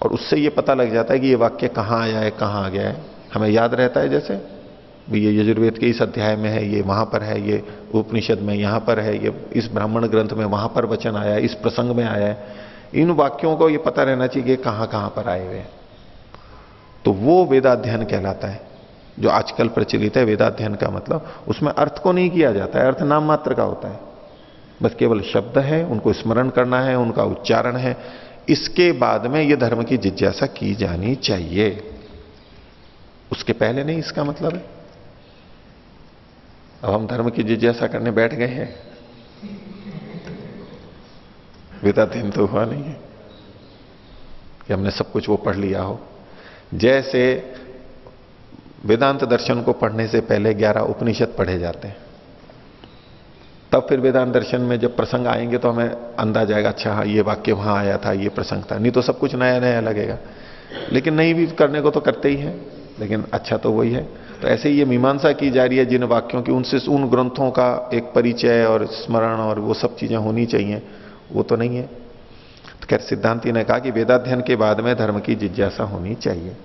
और उससे ये पता लग जाता है कि ये वाक्य कहां आया है, कहां आ गया है। हमें याद रहता है जैसे ये यजुर्वेद के इस अध्याय में है, ये वहां पर है, ये उपनिषद में यहां पर है, ये इस ब्राह्मण ग्रंथ में वहां पर वचन आया है, इस प्रसंग में आया है। इन वाक्यों को ये पता रहना चाहिए कि कहां कहां पर आए हुए हैं। तो वो वेदाध्ययन कहलाता है जो आजकल प्रचलित है। वेदाध्ययन का मतलब उसमें अर्थ को नहीं किया जाता है, अर्थ नाम मात्र का होता है, बस केवल शब्द है, उनको स्मरण करना है, उनका उच्चारण है। इसके बाद में यह धर्म की जिज्ञासा की जानी चाहिए, उसके पहले नहीं, इसका मतलब है। अब हम धर्म की जिज्ञासा करने बैठ गए हैं, वेदाध्ययन तो हुआ नहीं है कि हमने सब कुछ वो पढ़ लिया हो। जैसे वेदांत दर्शन को पढ़ने से पहले 11 उपनिषद पढ़े जाते हैं, तब फिर वेदांत दर्शन में जब प्रसंग आएंगे तो हमें अंदाज आएगा, अच्छा हाँ ये वाक्य वहां आया था, ये प्रसंग था। नहीं तो सब कुछ नया नया लगेगा। लेकिन नहीं भी करने को तो करते ही हैं, लेकिन अच्छा तो वही है। तो ऐसे ही ये मीमांसा की जा रही है जिन वाक्यों की, उनसे उन ग्रंथों का एक परिचय और स्मरण और वो सब चीजें होनी चाहिए, वो तो नहीं है। तो खैर सिद्धांति ने कहा कि वेदाध्ययन के बाद में धर्म की जिज्ञासा होनी चाहिए।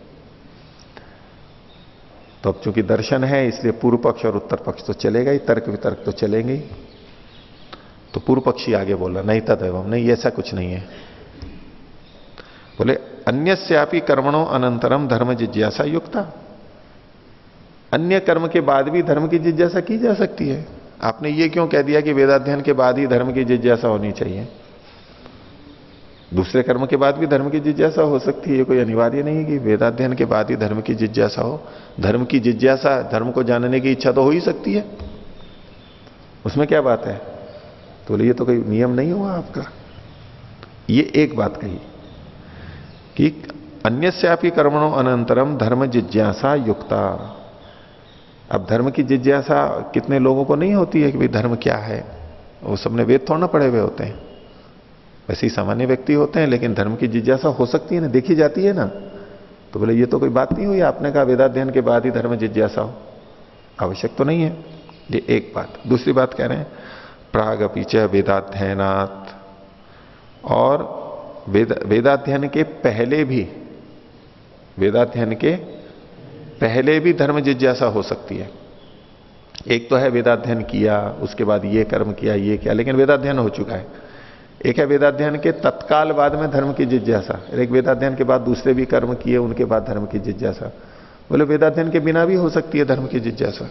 तो अब चूंकि दर्शन है इसलिए पूर्व पक्ष और उत्तर पक्ष तो चलेगा ही, तर्क वितर्क तो चलेंगे ही। तो पूर्व पक्षी आगे बोला, नहीं तदेवम, नहीं ऐसा कुछ नहीं है। बोले अन्यस्यापि कर्मणों अनंतरम धर्म जिज्ञासा युक्ता, अन्य कर्म के बाद भी धर्म की जिज्ञासा की जा सकती है। आपने ये क्यों कह दिया कि वेदाध्ययन के बाद ही धर्म की जिज्ञासा होनी चाहिए? दूसरे कर्म के बाद भी धर्म की जिज्ञासा हो सकती है, ये कोई अनिवार्य नहीं है कि वेदाध्ययन के बाद ही धर्म की जिज्ञासा हो। धर्म की जिज्ञासा, धर्म को जानने की इच्छा तो हो ही सकती है, उसमें क्या बात है? तो बोले ये तो कोई नियम नहीं हुआ आपका। ये एक बात कही कि अन्यस्यापि कर्मणों अनंतरम धर्म जिज्ञासा युक्ता। अब धर्म की जिज्ञासा कितने लोगों को नहीं होती है कि भाई धर्म क्या है, वो सबने वेद थोड़ा ना पढ़े हुए होते हैं, वैसे ही सामान्य व्यक्ति होते हैं, लेकिन धर्म की जिज्ञासा हो सकती है ना, देखी जाती है ना। तो बोले ये तो कोई बात नहीं हुई, आपने कहा वेदाध्ययन के बाद ही धर्म जिज्ञासा हो, आवश्यक तो नहीं है। ये एक बात। दूसरी बात कह रहे हैं प्राग अपीच वेदाध्ययनात्, और वेदाध्ययन के पहले भी, वेदाध्ययन के पहले भी धर्म जिज्ञासा हो सकती है। एक तो है वेदाध्ययन किया, उसके बाद ये कर्म किया, ये किया, लेकिन वेदाध्ययन हो चुका है। एक है वेदाध्ययन के तत्काल बाद में धर्म की जिज्ञासा, एक वेदाध्ययन के बाद दूसरे भी कर्म किए, उनके बाद धर्म की जिज्ञासा। बोले वेदाध्ययन के बिना भी हो सकती है धर्म की जिज्ञासा,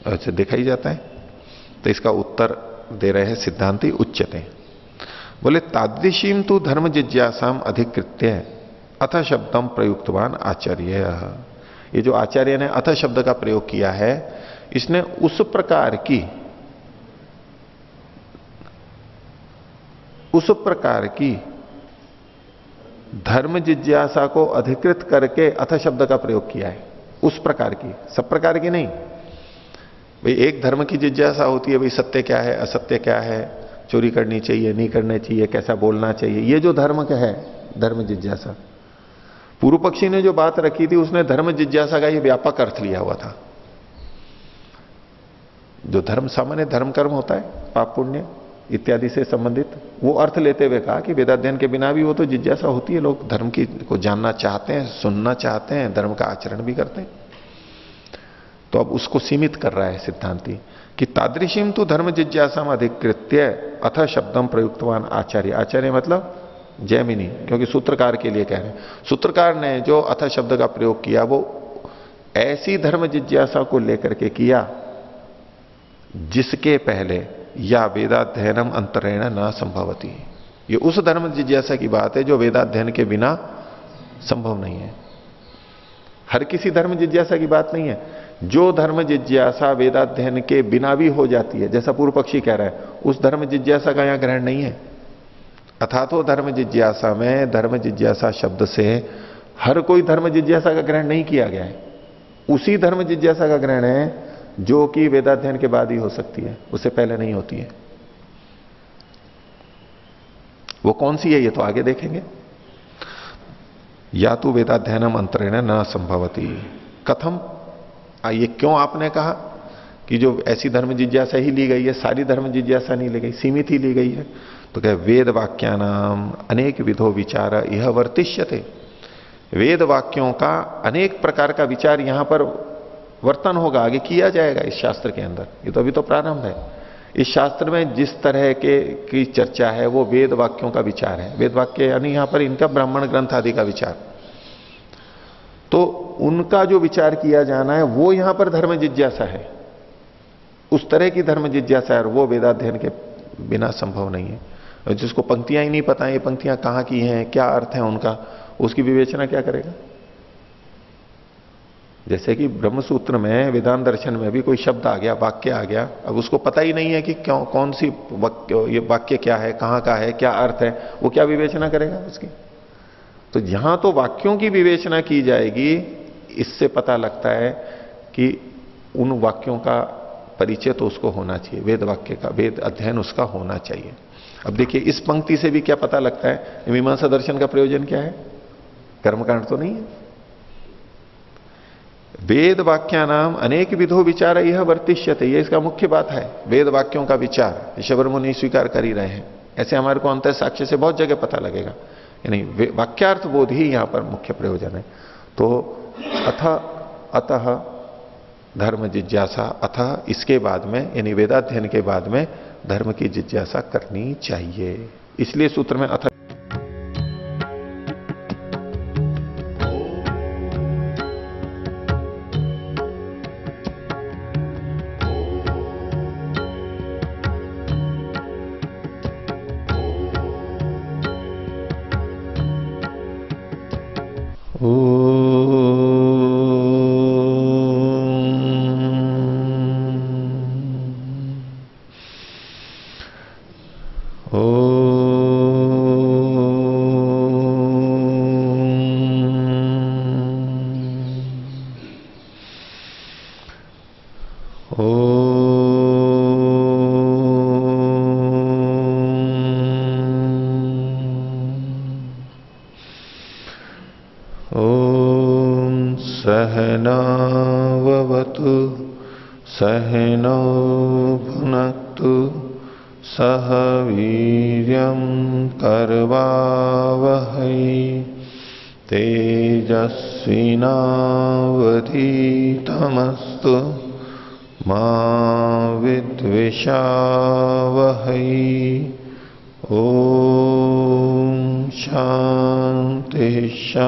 अच्छा देखा ही जाता है। तो इसका उत्तर दे रहे हैं सिद्धांति उच्चते। बोले तादृशीम तु धर्म जिज्ञासाम अधिकृत्य अथ शब्दम प्रयुक्तवान आचार्य। ये जो आचार्य ने अथ शब्द का प्रयोग किया है, इसने उस प्रकार की धर्म जिज्ञासा को अधिकृत करके अथ शब्द का प्रयोग किया है। उस प्रकार की, सब प्रकार की नहीं। भाई एक धर्म की जिज्ञासा होती है, भाई सत्य क्या है, असत्य क्या है, चोरी करनी चाहिए, नहीं करनी चाहिए, कैसा बोलना चाहिए, ये जो धर्म का है, धर्म जिज्ञासा। पूर्व पक्षी ने जो बात रखी थी उसने धर्म जिज्ञासा का ये व्यापक अर्थ लिया हुआ था। जो धर्म, सामान्य धर्म कर्म होता है, पाप पुण्य इत्यादि से संबंधित, वो अर्थ लेते हुए कहा कि वेदाध्ययन के बिना भी वो तो जिज्ञासा होती है, लोग धर्म की को जानना चाहते हैं, सुनना चाहते हैं, धर्म का आचरण भी करते हैं। तो अब उसको सीमित कर रहा है सिद्धांति कि तादृशीम तो धर्म जिज्ञासा अधिकृत्य अथ शब्दम प्रयुक्तवान आचार्य। आचार्य मतलब जैमिनी, क्योंकि सूत्रकार के लिए कह रहे हैं। सूत्रकार ने जो अथ शब्द का प्रयोग किया वो ऐसी धर्म जिज्ञासा को लेकर के किया जिसके पहले या वेदाध्ययनम अंतरेण न संभवती। ये उस धर्म जिज्ञासा की बात है जो वेदाध्ययन के बिना संभव नहीं है। हर किसी धर्म जिज्ञासा की बात नहीं है। जो धर्म जिज्ञासा वेदाध्ययन के बिना भी हो जाती है, जैसा पूर्व पक्षी कह रहा है, उस धर्म जिज्ञासा का यहां ग्रहण नहीं है। अथातो धर्म जिज्ञासा में धर्म जिज्ञासा शब्द से हर कोई धर्म जिज्ञासा का ग्रहण नहीं किया गया है। उसी धर्म जिज्ञासा का ग्रहण है जो कि वेदाध्ययन के बाद ही हो सकती है, उससे पहले नहीं होती है। वो कौन सी है ये तो आगे देखेंगे। या तो वेदाध्ययनम अंतरेण न संभवती। कथम, ये क्यों आपने कहा कि जो ऐसी धर्म जिज्ञासा ही ली गई है, सारी धर्म जिज्ञासा नहीं ली गई, सीमित ही ली गई है? तो क्या वेद वाक्यानाम अनेक विधो विचार यह वर्तिष्यते। वेद वाक्यों का अनेक प्रकार का विचार यहां पर वर्तन होगा, आगे किया जाएगा इस शास्त्र के अंदर। ये तो अभी तो प्रारंभ है। इस शास्त्र में जिस तरह की चर्चा है वो वेद वाक्यों का विचार है। वेद वाक्य यानी यहां पर इनका ब्राह्मण ग्रंथ आदि का विचार, तो उनका जो विचार किया जाना है वो यहां पर धर्म जिज्ञासा है। उस तरह की धर्म जिज्ञासा है और वो वेदाध्ययन के बिना संभव नहीं है। जिसको पंक्तियां ही नहीं पता, ये पंक्तियां कहां की हैं, क्या अर्थ है उनका, उसकी विवेचना क्या करेगा? जैसे कि ब्रह्मसूत्र में, वेदांत दर्शन में भी कोई शब्द आ गया, वाक्य आ गया, अब उसको पता ही नहीं है कि क्यों, कौन सी ये वाक्य क्या है, कहां का है, क्या अर्थ है, वो क्या विवेचना करेगा उसकी? तो यहां तो वाक्यों की विवेचना की जाएगी। इससे पता लगता है कि उन वाक्यों का परिचय तो उसको होना चाहिए, वेद वाक्य का, वेद अध्ययन उसका होना चाहिए। अब देखिए इस पंक्ति से भी क्या पता लगता है, मीमांसा दर्शन का प्रयोजन क्या है? कर्मकांड तो नहीं है। वेद वाक्यानाम अनेक विधो विचार यह वर्तिष्यते, ये इसका मुख्य बात है। वेद वाक्यों का विचार शबर मुनि स्वीकार कर ही रहे हैं, ऐसे हमारे को अंतर साक्ष्य से बहुत जगह पता लगेगा। यानी वाक्यार्थ बोध ही यहां पर मुख्य प्रयोजन है। तो अतः धर्म जिज्ञासा, अतः इसके बाद में यानी वेदाध्ययन के बाद में धर्म की जिज्ञासा करनी चाहिए। इसलिए सूत्र में अथ सहनावतु सहनौ भुनक्तु सह वीर्यं करवावहै तेजस्विनावधीतमस्तु मा विद्विषावहै। ओम शांति शांति।